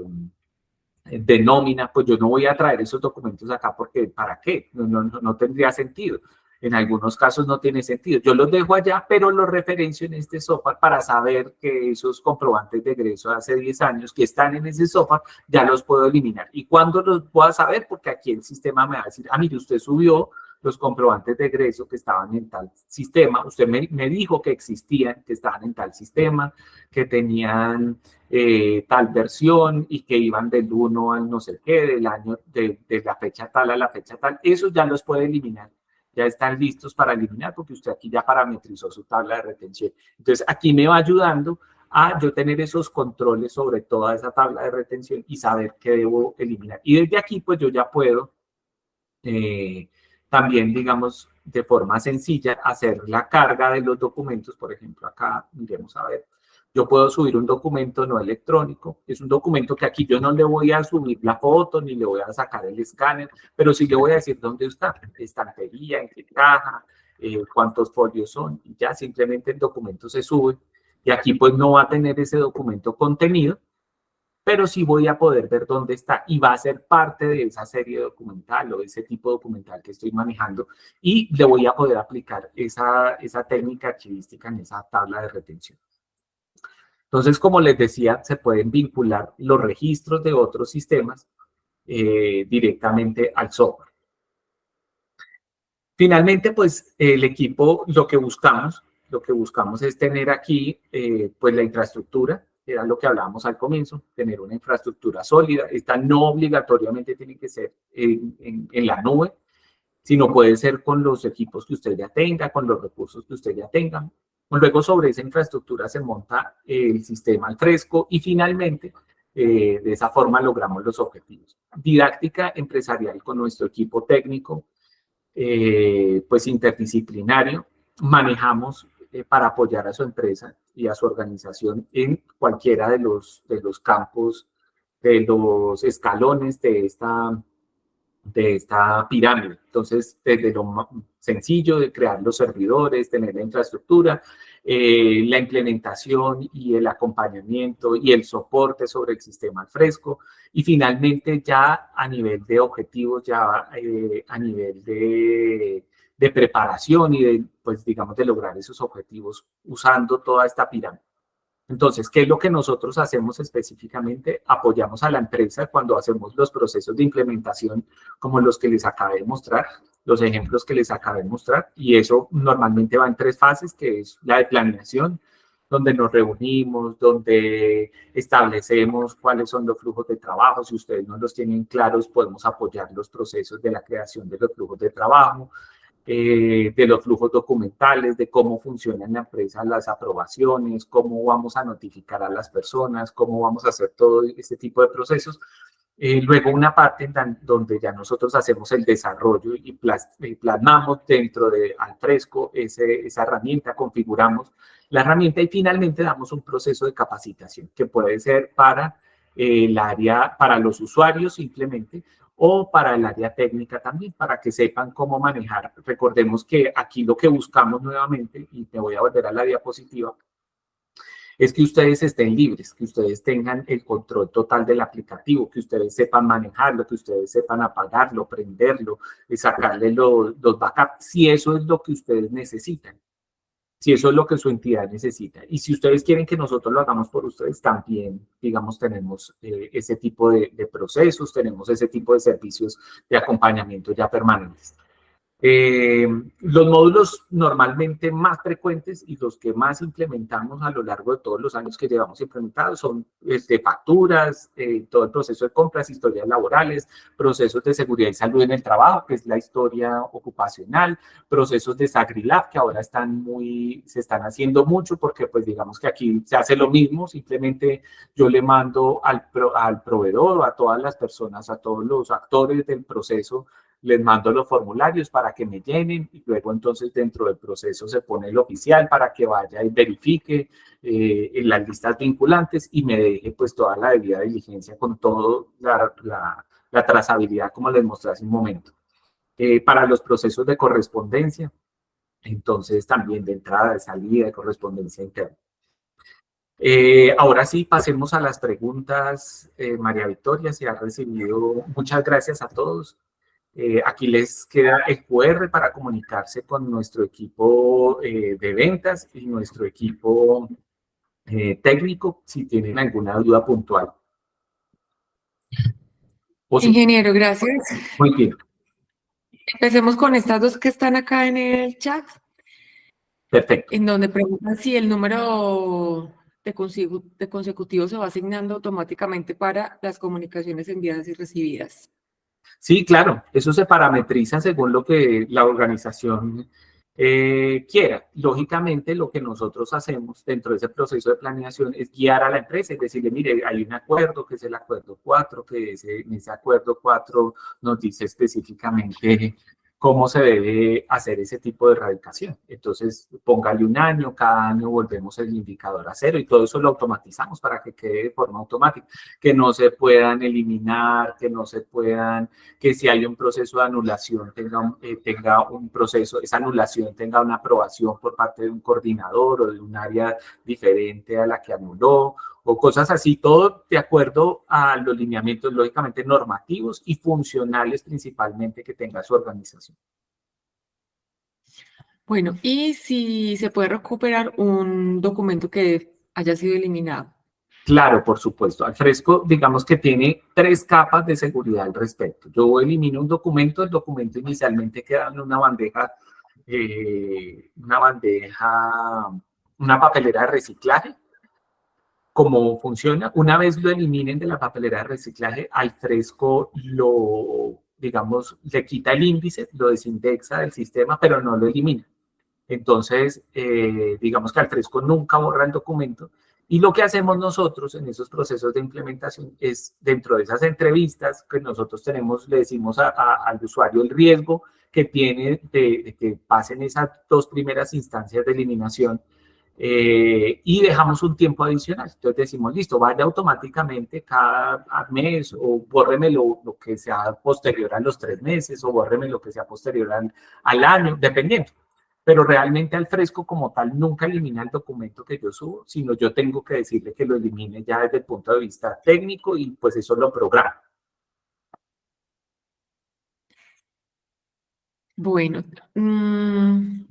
nómina, pues yo no voy a traer esos documentos acá porque ¿para qué? No tendría sentido. En algunos casos no tiene sentido. Yo los dejo allá, pero los referencio en este software para saber que esos comprobantes de egreso de hace 10 años que están en ese software, ya los puedo eliminar. ¿Y cuándo los puedo saber? Porque aquí el sistema me va a decir, ah, mire, usted subió los comprobantes de egreso que estaban en tal sistema. Usted me dijo que existían, que estaban en tal sistema, que tenían tal versión y que iban del 1 al no sé qué, del año, de la fecha tal a la fecha tal. Esos ya los puede eliminar. Ya están listos para eliminar porque usted aquí ya parametrizó su tabla de retención. Entonces, aquí me va ayudando a yo tener esos controles sobre toda esa tabla de retención y saber qué debo eliminar. Y desde aquí, pues yo ya puedo también, digamos, de forma sencilla, hacer la carga de los documentos. Por ejemplo, acá, miremos a ver. Yo puedo subir un documento no electrónico. Es un documento que aquí yo no le voy a subir la foto ni le voy a sacar el escáner, pero sí le voy a decir dónde está, estantería, en qué caja, cuántos folios son. Y ya simplemente el documento se sube. Y aquí pues no va a tener ese documento contenido, pero sí voy a poder ver dónde está y va a ser parte de esa serie documental o de ese tipo documental que estoy manejando y le voy a poder aplicar esa técnica archivística en esa tabla de retención. Entonces, como les decía, se pueden vincular los registros de otros sistemas directamente al software. Finalmente, pues el equipo, lo que buscamos es tener aquí pues la infraestructura, que era lo que hablábamos al comienzo, tener una infraestructura sólida. Esta no obligatoriamente tiene que ser en la nube, sino puede ser con los equipos que usted ya tenga, con los recursos que usted ya tenga. Luego sobre esa infraestructura se monta el sistema Alfresco y finalmente de esa forma logramos los objetivos. Didáctica empresarial con nuestro equipo técnico, pues interdisciplinario, manejamos para apoyar a su empresa y a su organización en cualquiera de los campos, de los escalones de esta pirámide. Entonces, desde lo sencillo de crear los servidores, tener la infraestructura, la implementación y el acompañamiento y el soporte sobre el sistema Alfresco y finalmente ya a nivel de objetivos, ya a nivel de preparación y de, pues digamos, de lograr esos objetivos usando toda esta pirámide. Entonces, ¿qué es lo que nosotros hacemos específicamente? Apoyamos a la empresa cuando hacemos los procesos de implementación como los que les acabé de mostrar, los ejemplos que les acabé de mostrar, y eso normalmente va en 3 fases, que es la de planeación, donde nos reunimos, donde establecemos cuáles son los flujos de trabajo. Si ustedes no los tienen claros, podemos apoyar los procesos de la creación de los flujos de trabajo, de los flujos documentales, de cómo funciona en la empresa las aprobaciones, cómo vamos a notificar a las personas, cómo vamos a hacer todo este tipo de procesos. Luego una parte donde ya nosotros hacemos el desarrollo y plasmamos dentro de Alfresco esa herramienta, configuramos la herramienta y finalmente damos un proceso de capacitación que puede ser para el área, para los usuarios simplemente, o para el área técnica también, para que sepan cómo manejar. Recordemos que aquí lo que buscamos nuevamente, y me voy a volver a la diapositiva, es que ustedes estén libres, que ustedes tengan el control total del aplicativo, que ustedes sepan manejarlo, que ustedes sepan apagarlo, prenderlo, sacarle los backups, si eso es lo que ustedes necesitan, si eso es lo que su entidad necesita. Y si ustedes quieren que nosotros lo hagamos por ustedes, también, digamos, tenemos ese tipo de procesos, tenemos ese tipo de servicios de acompañamiento ya permanentes. Los módulos normalmente más frecuentes y los que más implementamos a lo largo de todos los años que llevamos implementados son facturas, todo el proceso de compras, historias laborales, procesos de seguridad y salud en el trabajo, que es la historia ocupacional, procesos de SagriLab, que ahora se están haciendo mucho porque pues digamos que aquí se hace lo mismo, simplemente yo le mando al proveedor o a todas las personas, a todos los actores del proceso, les mando los formularios para que me llenen y luego entonces dentro del proceso se pone el oficial para que vaya y verifique en las listas vinculantes y me deje pues toda la debida diligencia con toda la trazabilidad como les mostré hace un momento. Para los procesos de correspondencia, entonces también de entrada, de salida, de correspondencia interna. Ahora sí, pasemos a las preguntas. María Victoria, si ha recibido, muchas gracias a todos. Aquí les queda el QR para comunicarse con nuestro equipo de ventas y nuestro equipo técnico si tienen alguna duda puntual. Ingeniero, gracias. Muy bien. Empecemos con estas dos que están acá en el chat. Perfecto. En donde preguntan si el número de consecutivo se va asignando automáticamente para las comunicaciones enviadas y recibidas. Sí, claro, eso se parametriza según lo que la organización quiera. Lógicamente, lo que nosotros hacemos dentro de ese proceso de planeación es guiar a la empresa y decirle, mire, hay un acuerdo que es el acuerdo 4, que en ese acuerdo 4 nos dice específicamente cómo se debe hacer ese tipo de erradicación. Entonces, póngale un año, cada año volvemos el indicador a 0 y todo eso lo automatizamos para que quede de forma automática, que no se puedan eliminar, que no se puedan, que si hay un proceso de anulación tenga un proceso, esa anulación tenga una aprobación por parte de un coordinador o de un área diferente a la que anuló, o cosas así, todo de acuerdo a los lineamientos lógicamente normativos y funcionales principalmente que tenga su organización. Bueno, y si se puede recuperar un documento que haya sido eliminado. Claro, por supuesto. Alfresco, digamos que tiene 3 capas de seguridad al respecto. Yo elimino un documento, el documento inicialmente queda en una papelera de reciclaje. ¿Cómo funciona? Una vez lo eliminen de la papelera de reciclaje, Alfresco digamos, le quita el índice, lo desindexa del sistema, pero no lo elimina. Entonces, digamos que Alfresco nunca borra el documento y lo que hacemos nosotros en esos procesos de implementación es, dentro de esas entrevistas que nosotros tenemos, le decimos al usuario el riesgo que tiene de que pasen esas 2 primeras instancias de eliminación y dejamos un tiempo adicional. Entonces decimos, listo, vaya automáticamente cada mes o bórreme lo que sea posterior a los 3 meses o bórreme lo que sea posterior al año, dependiendo. Pero realmente Alfresco como tal nunca elimina el documento que yo subo, sino yo tengo que decirle que lo elimine ya desde el punto de vista técnico y pues eso lo programa. Bueno,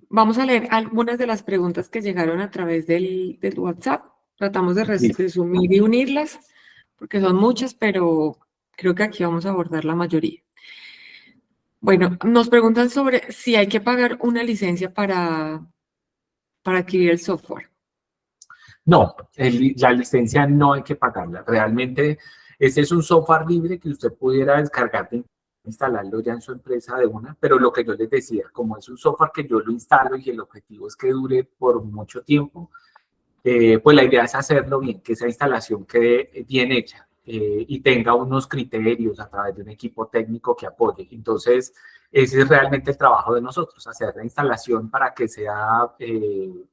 vamos a leer algunas de las preguntas que llegaron a través del WhatsApp. Tratamos de resumir y unirlas, porque son muchas, pero creo que aquí vamos a abordar la mayoría. Bueno, nos preguntan sobre si hay que pagar una licencia para adquirir el software. No, la licencia no hay que pagarla. Realmente, ese es un software libre que usted pudiera descargar de instalarlo ya en su empresa de una, pero lo que yo les decía, como es un software que yo lo instalo y el objetivo es que dure por mucho tiempo, pues la idea es hacerlo bien, que esa instalación quede bien hecha y tenga unos criterios a través de un equipo técnico que apoye. Entonces, ese es realmente el trabajo de nosotros, hacer la instalación para que sea,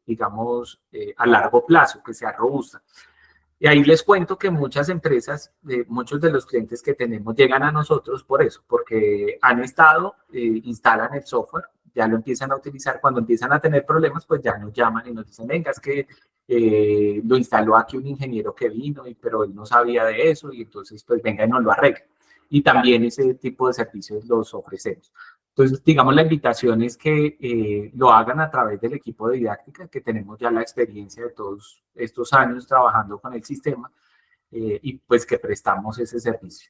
digamos, a largo plazo, que sea robusta. Y ahí les cuento que muchas empresas, muchos de los clientes que tenemos llegan a nosotros por eso, porque han estado, instalan el software, ya lo empiezan a utilizar, cuando empiezan a tener problemas, pues ya nos llaman y nos dicen, venga, es que lo instaló aquí un ingeniero que vino, pero él no sabía de eso y entonces pues venga y nos lo arregla. Y también ese tipo de servicios los ofrecemos. Entonces, digamos, la invitación es que lo hagan a través del equipo de didáctica, que tenemos ya la experiencia de todos estos años trabajando con el sistema y pues que prestamos ese servicio.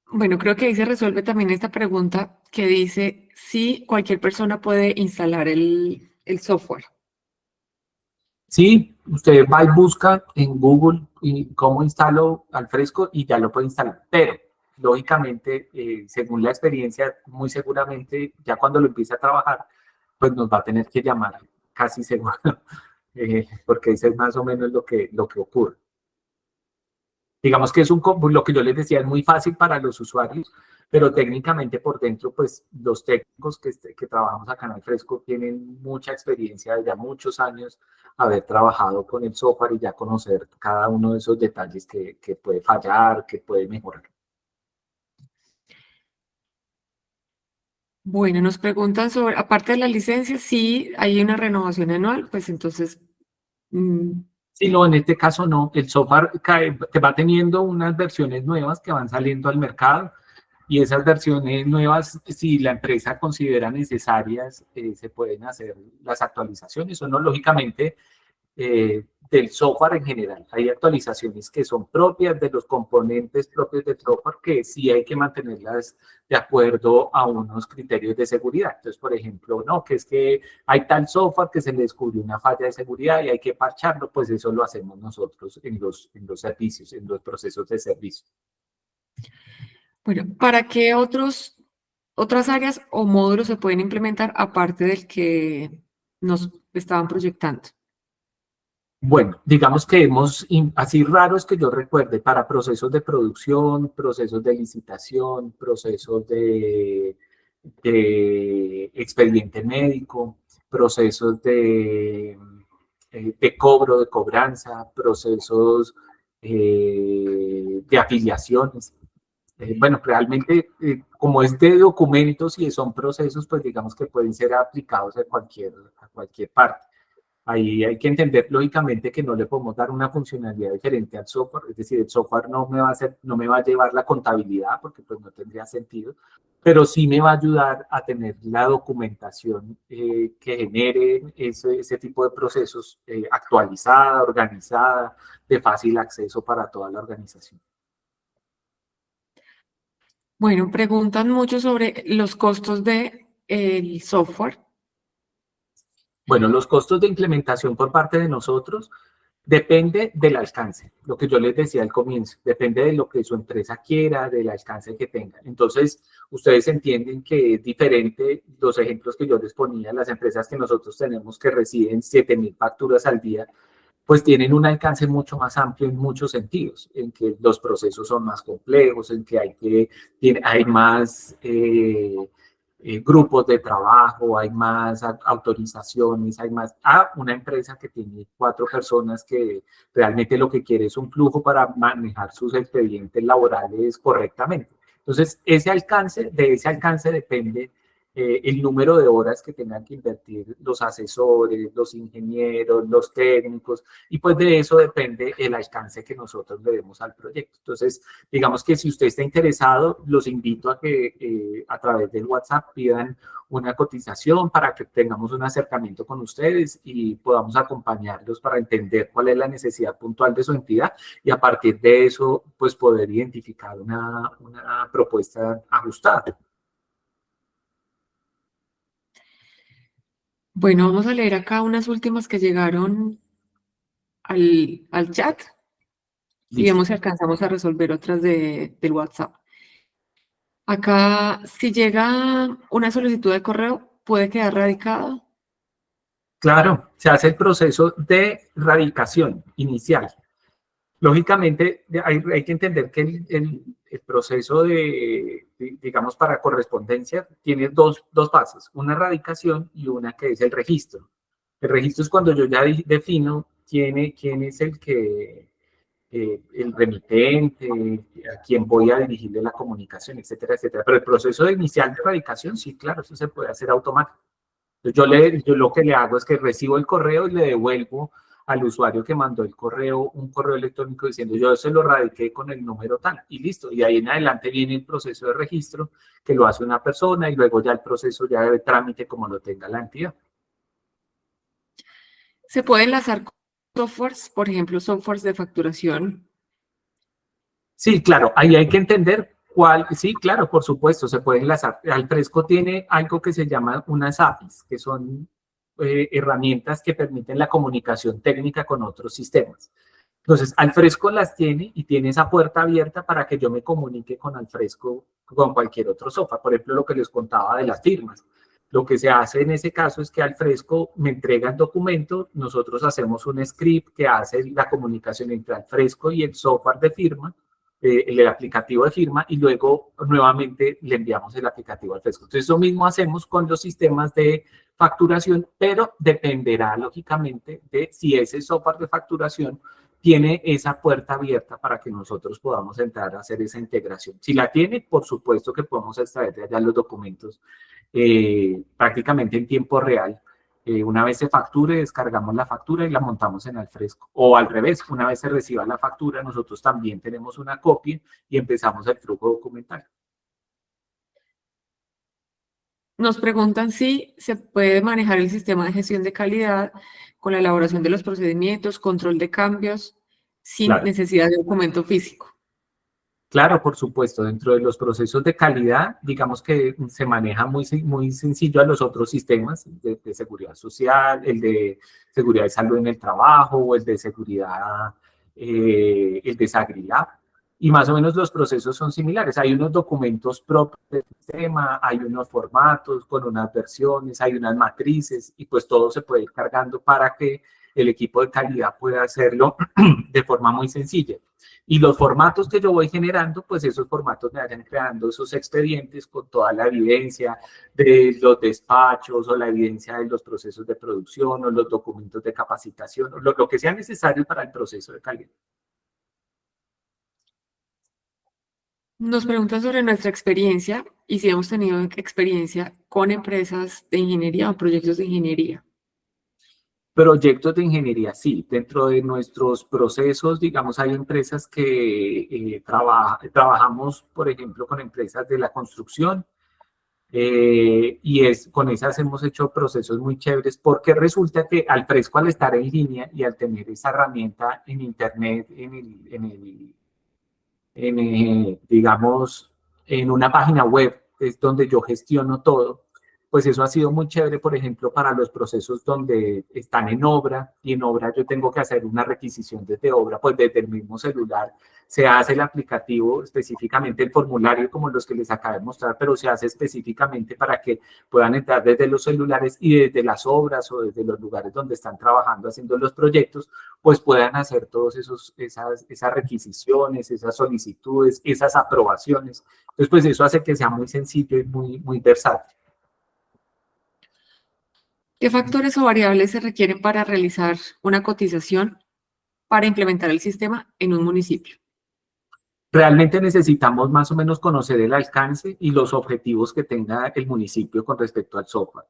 Bueno, creo que ahí se resuelve también esta pregunta que dice si cualquier persona puede instalar el software. Sí, usted va y busca en Google y cómo instalo Alfresco y ya lo puede instalar, pero lógicamente, según la experiencia, muy seguramente ya cuando lo empiece a trabajar, pues nos va a tener que llamar casi seguro, porque eso es más o menos lo que ocurre. Digamos que es lo que yo les decía, es muy fácil para los usuarios, pero técnicamente por dentro, pues los técnicos que trabajamos acá en Alfresco tienen mucha experiencia de ya muchos años haber trabajado con el software y ya conocer cada uno de esos detalles que puede fallar, que puede mejorar. Bueno, nos preguntan sobre, aparte de la licencia, si hay una renovación anual, pues entonces, Si no, en este caso no, el software te va teniendo unas versiones nuevas que van saliendo al mercado y esas versiones nuevas, si la empresa considera necesarias, se pueden hacer las actualizaciones o no, lógicamente, del software en general. Hay actualizaciones que son propias de los componentes propios del software que sí hay que mantenerlas de acuerdo a unos criterios de seguridad. Entonces, por ejemplo, no, que es que hay tal software que se le descubrió una falla de seguridad y hay que parcharlo, pues eso lo hacemos nosotros en los servicios, en los procesos de servicio. bueno, ¿para qué otras áreas o módulos se pueden implementar aparte del que nos estaban proyectando? Bueno, digamos que así raros que yo recuerde, para procesos de producción, procesos de licitación, procesos de expediente médico, procesos de cobro, de cobranza, procesos de afiliaciones. Bueno, realmente, como es de documentos y son procesos, pues digamos que pueden ser aplicados a cualquier parte. Ahí hay que entender lógicamente que no le podemos dar una funcionalidad diferente al software, es decir, el software no me va a llevar la contabilidad porque pues no tendría sentido, pero sí me va a ayudar a tener la documentación que genere ese tipo de procesos actualizada, organizada, de fácil acceso para toda la organización. Bueno, preguntan mucho sobre los costos del software. Bueno, los costos de implementación por parte de nosotros depende del alcance, lo que yo les decía al comienzo, depende de lo que su empresa quiera, del alcance que tenga. Entonces, ustedes entienden que es diferente los ejemplos que yo les ponía, las empresas que nosotros tenemos que reciben 7.000 facturas al día, pues tienen un alcance mucho más amplio en muchos sentidos, en que los procesos son más complejos, en que hay más grupos de trabajo, hay más autorizaciones, hay más una empresa que tiene 4 personas que realmente lo que quiere es un flujo para manejar sus expedientes laborales correctamente. Entonces, de ese alcance depende el número de horas que tengan que invertir los asesores, los ingenieros, los técnicos, y pues de eso depende el alcance que nosotros le demos al proyecto. Entonces, digamos que si usted está interesado, los invito a que a través del WhatsApp pidan una cotización para que tengamos un acercamiento con ustedes y podamos acompañarlos para entender cuál es la necesidad puntual de su entidad y a partir de eso, pues poder identificar una propuesta ajustada. Bueno, vamos a leer acá unas últimas que llegaron al chat y Listo. vemos si alcanzamos a resolver otras del WhatsApp. Acá, si llega una solicitud de correo, puede quedar radicado. Claro, se hace el proceso de radicación inicial. Lógicamente, hay que entender que el proceso digamos, para correspondencia tiene dos fases, una radicación y una que es el registro. El registro es cuando yo ya defino quién es el remitente, a quién voy a dirigirle la comunicación, etcétera, etcétera. Pero el proceso inicial de radicación, sí, claro, eso se puede hacer automático. Yo lo que le hago es que recibo el correo y le devuelvo al usuario que mandó el correo un correo electrónico diciendo yo se lo radiqué con el número tal y listo. Y ahí en adelante viene el proceso de registro que lo hace una persona y luego ya el proceso ya de trámite como lo tenga la entidad. Se puede enlazar con softwares, por ejemplo, softwares de facturación. Sí, claro, ahí hay que entender cuál, sí, claro, por supuesto, se puede enlazar. Alfresco tiene algo que se llama unas APIs, que son herramientas que permiten la comunicación técnica con otros sistemas. Entonces, Alfresco las tiene y tiene esa puerta abierta para que yo me comunique con Alfresco con cualquier otro software. Por ejemplo, lo que les contaba de las firmas. Lo que se hace en ese caso es que Alfresco me entrega el documento, nosotros hacemos un script que hace la comunicación entre Alfresco y el software de firma, el aplicativo de firma, y luego nuevamente le enviamos el aplicativo al Alfresco. Entonces, eso mismo hacemos con los sistemas de facturación, pero dependerá lógicamente de si ese software de facturación tiene esa puerta abierta para que nosotros podamos entrar a hacer esa integración. Si la tiene, por supuesto que podemos extraer de allá los documentos prácticamente en tiempo real. Una vez se facture, descargamos la factura y la montamos en Alfresco. O al revés, una vez se reciba la factura, nosotros también tenemos una copia y empezamos el flujo documental. Nos preguntan si se puede manejar el sistema de gestión de calidad con la elaboración de los procedimientos, control de cambios, sin Claro. necesidad de documento físico. Claro, por supuesto, dentro de los procesos de calidad, digamos que se maneja muy sencillo a los otros sistemas de seguridad social, el de seguridad de salud en el trabajo o el de seguridad, el de SagriLab. Y más o menos los procesos son similares. Hay unos documentos propios del sistema, hay unos formatos con unas versiones, hay unas matrices y pues todo se puede ir cargando para que el equipo de calidad pueda hacerlo de forma muy sencilla. Y los formatos que yo voy generando, pues esos formatos me vayan creando esos expedientes con toda la evidencia de los despachos o la evidencia de los procesos de producción o los documentos de capacitación o lo que sea necesario para el proceso de calidad. Nos preguntan sobre nuestra experiencia y si hemos tenido experiencia con empresas de ingeniería o proyectos de ingeniería. Proyectos de ingeniería, sí. Dentro de nuestros procesos, digamos, hay empresas que trabajamos, por ejemplo, con empresas de la construcción con esas hemos hecho procesos muy chéveres porque resulta que Alfresco al estar en línea y al tener esa herramienta en internet, digamos, en una página web, es donde yo gestiono todo, pues eso ha sido muy chévere, por ejemplo, para los procesos donde están en obra y en obra yo tengo que hacer una requisición desde obra, pues desde el mismo celular se hace el aplicativo, específicamente el formulario como los que les acabo de mostrar, pero se hace específicamente para que puedan entrar desde los celulares y desde las obras o desde los lugares donde están trabajando haciendo los proyectos, pues puedan hacer todas esas requisiciones, esas solicitudes, esas aprobaciones. Entonces, pues eso hace que sea muy sencillo y muy versátil. ¿Qué factores o variables se requieren para realizar una cotización para implementar el sistema en un municipio? Realmente necesitamos más o menos conocer el alcance y los objetivos que tenga el municipio con respecto al software.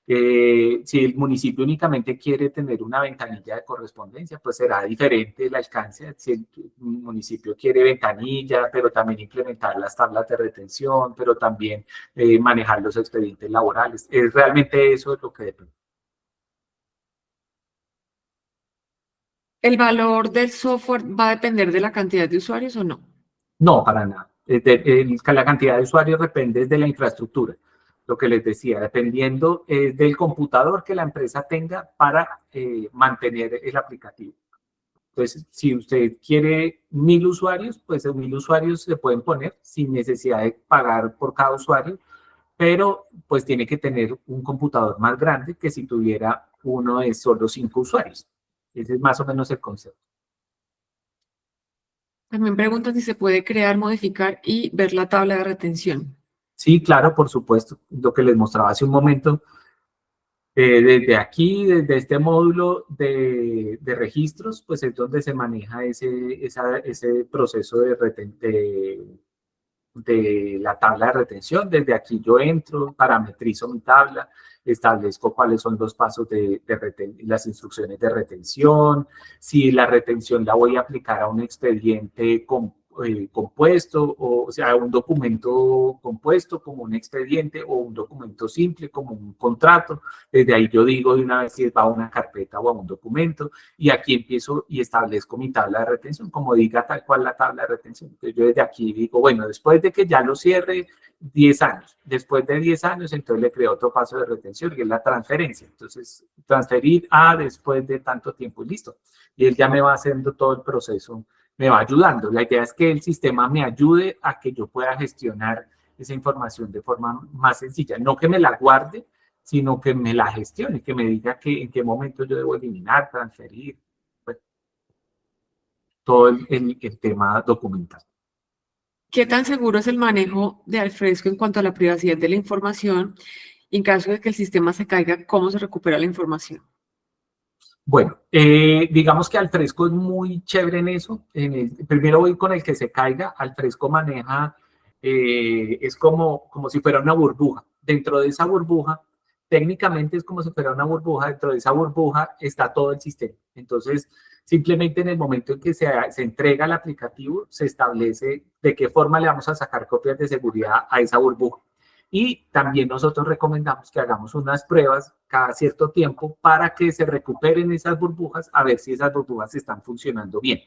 Si el municipio únicamente quiere tener una ventanilla de correspondencia, pues será diferente el alcance. Si el municipio quiere ventanilla, pero también implementar las tablas de retención, pero también manejar los expedientes laborales. Es realmente eso lo que depende. ¿El valor del software va a depender de la cantidad de usuarios o no? No, para nada. La cantidad de usuarios depende de la infraestructura. lo que les decía, dependiendo del computador que la empresa tenga para mantener el aplicativo. Entonces, si usted quiere 1000 usuarios, pues 1000 usuarios se pueden poner sin necesidad de pagar por cada usuario, pero pues tiene que tener un computador más grande que si tuviera uno de solo 5 usuarios. Ese es más o menos el concepto. También preguntan si se puede crear, modificar y ver la tabla de retención. Sí, claro, por supuesto. Lo que les mostraba hace un momento, desde aquí, desde este módulo de registros, pues es donde se maneja ese proceso de la tabla de retención. Desde aquí yo entro, parametrizo mi tabla, establezco cuáles son los pasos las instrucciones de retención, si la retención la voy a aplicar a un expediente compuesto, o sea, a un documento compuesto como un expediente o un documento simple como un contrato. Desde ahí yo digo de una vez si va a una carpeta o a un documento, y aquí empiezo y establezco mi tabla de retención, como diga tal cual la tabla de retención. Entonces yo desde aquí digo, bueno, después de que ya lo cierre 10 años, después de 10 años, entonces le creo otro paso de retención, que es la transferencia. Entonces, transferir a después de tanto tiempo y listo. Y él ya me va haciendo todo el proceso, me va ayudando. La idea es que el sistema me ayude a que yo pueda gestionar esa información de forma más sencilla. No que me la guarde, sino que me la gestione, que me diga en qué momento yo debo eliminar, transferir, pues, todo el tema documental. ¿Qué tan seguro es el manejo de Alfresco en cuanto a la privacidad de la información? Y en caso de que el sistema se caiga, ¿cómo se recupera la información? Bueno, digamos que Alfresco es muy chévere en eso. Primero voy con el que se caiga. Alfresco maneja, es como si fuera una burbuja. Dentro de esa burbuja, técnicamente es como si fuera una burbuja. Dentro de esa burbuja está todo el sistema. Entonces, simplemente en el momento en que se entrega el aplicativo, se establece de qué forma le vamos a sacar copias de seguridad a esa burbuja. Y también nosotros recomendamos que hagamos unas pruebas cada cierto tiempo para que se recuperen esas burbujas, a ver si esas burbujas están funcionando bien.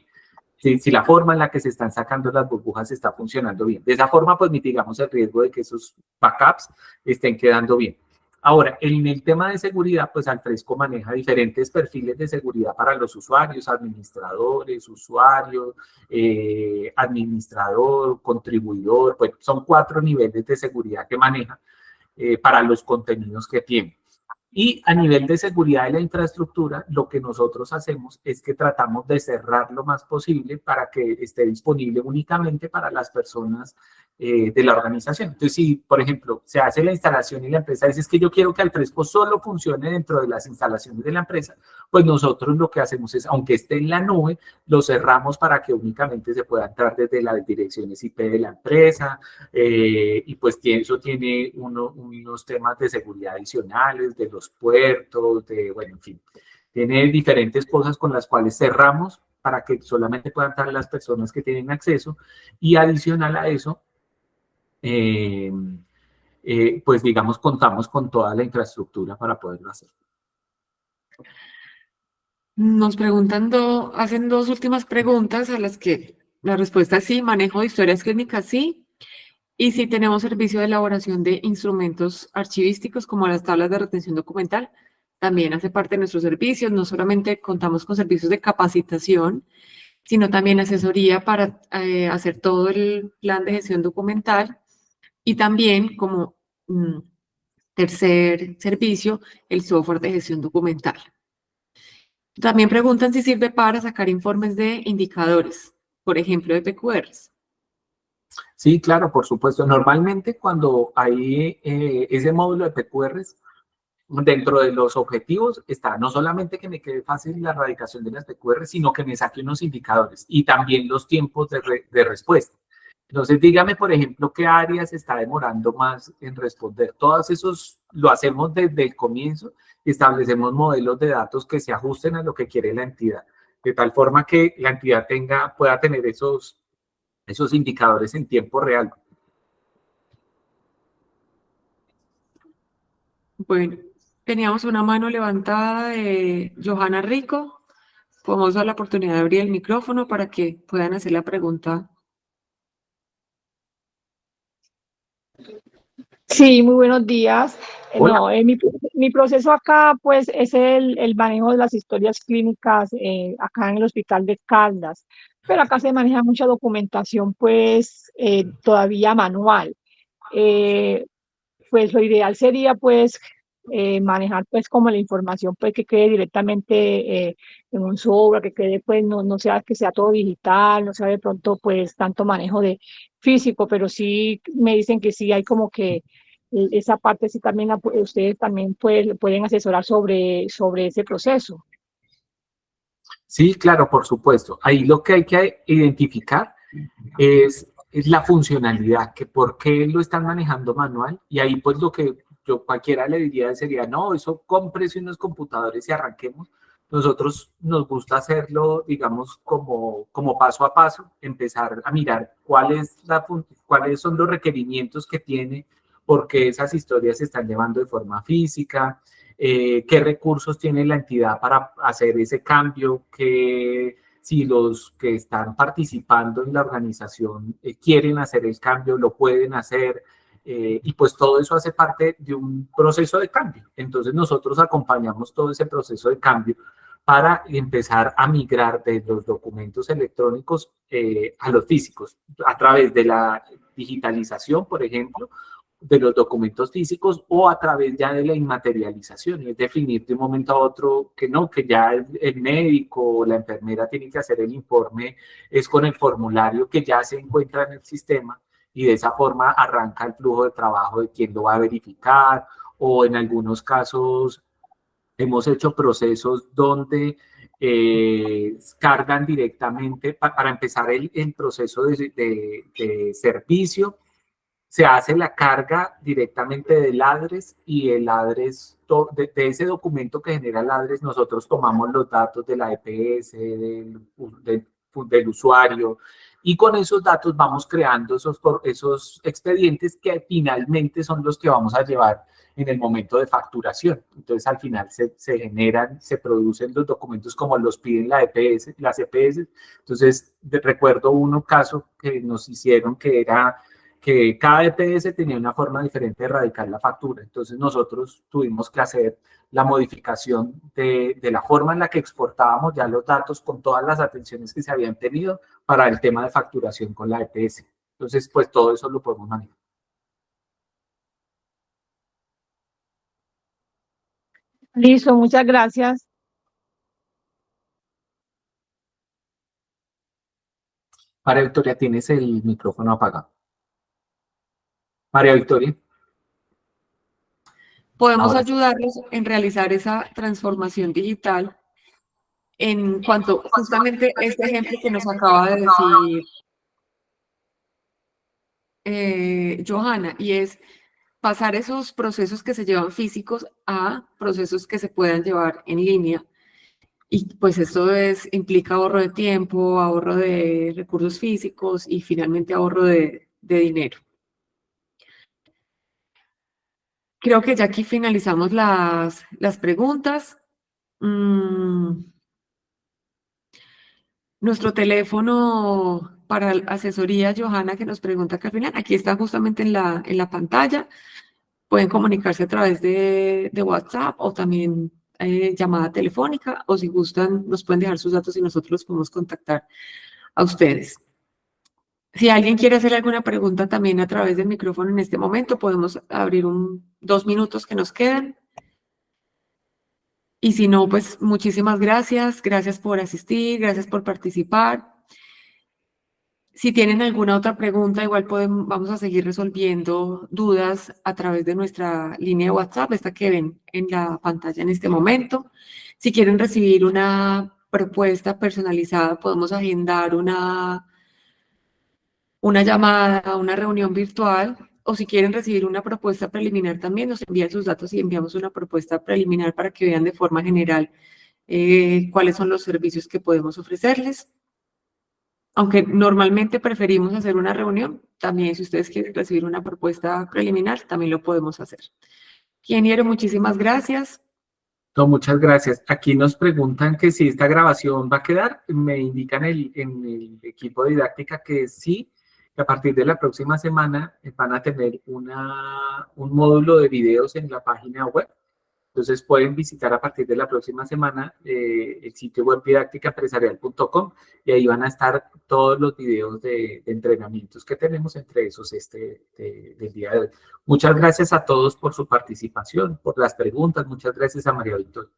Si la forma en la que se están sacando las burbujas está funcionando bien. De esa forma, pues mitigamos el riesgo de que esos backups estén quedando bien. Ahora, en el tema de seguridad, pues Alfresco maneja diferentes perfiles de seguridad para los usuarios, administradores, usuarios, administrador, contribuidor, pues son 4 niveles de seguridad que maneja para los contenidos que tiene. Y a nivel de seguridad de la infraestructura, lo que nosotros hacemos es que tratamos de cerrar lo más posible para que esté disponible únicamente para las personas de la organización. Entonces, si, por ejemplo, se hace la instalación y la empresa dice es que yo quiero que Alfresco solo funcione dentro de las instalaciones de la empresa, pues nosotros lo que hacemos es, aunque esté en la nube, lo cerramos para que únicamente se pueda entrar desde las direcciones IP de la empresa, y pues eso tiene unos temas de seguridad adicionales, de los puertos, bueno, en fin, tiene diferentes cosas con las cuales cerramos para que solamente puedan entrar las personas que tienen acceso, y adicional a eso, pues digamos, contamos con toda la infraestructura para poderlo hacer. Nos preguntan, hacen 2 últimas preguntas a las que la respuesta es sí, manejo de historias clínicas sí, y sí tenemos servicio de elaboración de instrumentos archivísticos como las tablas de retención documental, también hace parte de nuestros servicios. No solamente contamos con servicios de capacitación, sino también asesoría para hacer todo el plan de gestión documental, y también como tercer servicio, el software de gestión documental. También preguntan si sirve para sacar informes de indicadores, por ejemplo, de PQRs. Sí, claro, por supuesto. Normalmente cuando hay ese módulo de PQRs, dentro de los objetivos está no solamente que me quede fácil la erradicación de las PQRs, sino que me saque unos indicadores y también los tiempos de respuesta. Entonces, dígame, por ejemplo, qué áreas está demorando más en responder. Todos esos lo hacemos desde el comienzo, establecemos modelos de datos que se ajusten a lo que quiere la entidad, de tal forma que la entidad pueda tener esos indicadores en tiempo real. Bueno, teníamos una mano levantada de Johanna Rico. Podemos dar la oportunidad de abrir el micrófono para que puedan hacer la pregunta. Sí, muy buenos días. Hola. No, mi proceso acá, pues, es el manejo de las historias clínicas acá en el Hospital de Caldas, pero acá se maneja mucha documentación, pues, todavía manual. Eh, pues lo ideal sería, pues, manejar, pues, como la información, pues, que quede directamente en un sobre, que quede, pues, no sea que sea todo digital, no sea de pronto, pues, tanto manejo de físico, pero sí me dicen que sí hay como que esa parte sí también ustedes también pueden asesorar sobre ese proceso. Sí, claro, por supuesto. Ahí lo que hay que identificar es la funcionalidad, que por qué lo están manejando manual. Y ahí pues lo que yo cualquiera le diría sería, no, eso cómprese unos computadores y arranquemos. Nosotros nos gusta hacerlo, digamos, como paso a paso, empezar a mirar cuáles son los requerimientos que tiene, por qué esas historias se están llevando de forma física, qué recursos tiene la entidad para hacer ese cambio, si los que están participando en la organización quieren hacer el cambio, lo pueden hacer, y pues todo eso hace parte de un proceso de cambio. Entonces nosotros acompañamos todo ese proceso de cambio para empezar a migrar de los documentos electrónicos a los físicos, a través de la digitalización, por ejemplo, de los documentos físicos, o a través ya de la inmaterialización, es definir de un momento a otro que no, que ya el médico o la enfermera tiene que hacer el informe, es con el formulario que ya se encuentra en el sistema, y de esa forma arranca el flujo de trabajo de quién lo va a verificar, o en algunos casos hemos hecho procesos donde cargan directamente, para empezar el proceso de servicio, se hace la carga directamente del address, y el address, de ese documento que genera el address, nosotros tomamos los datos de la EPS, del usuario, y con esos datos vamos creando esos expedientes que finalmente son los que vamos a llevar en el momento de facturación. Entonces, al final se generan, se producen los documentos como los piden las EPS. Entonces, recuerdo un caso que nos hicieron, que era que cada EPS tenía una forma diferente de radicar la factura. Entonces nosotros tuvimos que hacer la modificación de la forma en la que exportábamos ya los datos, con todas las atenciones que se habían tenido para el tema de facturación con la EPS. Entonces, pues todo eso lo podemos manejar. Listo, muchas gracias. María Victoria, tienes el micrófono apagado. María Victoria. Podemos Ahora sí. ayudarlos en realizar esa transformación digital en cuanto justamente este ejemplo que nos acaba de decir Johanna, y es pasar esos procesos que se llevan físicos a procesos que se puedan llevar en línea. Y pues esto implica ahorro de tiempo, ahorro de recursos físicos y finalmente ahorro de dinero. Creo que ya aquí finalizamos las preguntas. Nuestro teléfono para asesoría, Johanna, que nos pregunta que al final, aquí está justamente en la pantalla. Pueden comunicarse a través de WhatsApp o también llamada telefónica, o si gustan, nos pueden dejar sus datos y nosotros los podemos contactar a ustedes. Si alguien quiere hacer alguna pregunta también a través del micrófono en este momento, podemos abrir 2 minutos que nos quedan. Y si no, pues muchísimas gracias. Gracias por asistir, gracias por participar. Si tienen alguna otra pregunta, igual vamos a seguir resolviendo dudas a través de nuestra línea de WhatsApp, esta que ven en la pantalla en este momento. Si quieren recibir una propuesta personalizada, podemos agendar una llamada, una reunión virtual, o si quieren recibir una propuesta preliminar también, nos envían sus datos y enviamos una propuesta preliminar para que vean de forma general cuáles son los servicios que podemos ofrecerles. Aunque normalmente preferimos hacer una reunión, también si ustedes quieren recibir una propuesta preliminar, también lo podemos hacer. Ingeniero, muchísimas gracias. No, muchas gracias. Aquí nos preguntan que si esta grabación va a quedar. Me indican en el equipo de didáctica que sí. que a partir de la próxima semana van a tener un módulo de videos en la página web. Entonces pueden visitar a partir de la próxima semana el sitio web didácticaempresarial.com y ahí van a estar todos los videos de entrenamientos que tenemos, entre esos del día de hoy. Muchas gracias a todos por su participación, por las preguntas. Muchas gracias a María Victoria.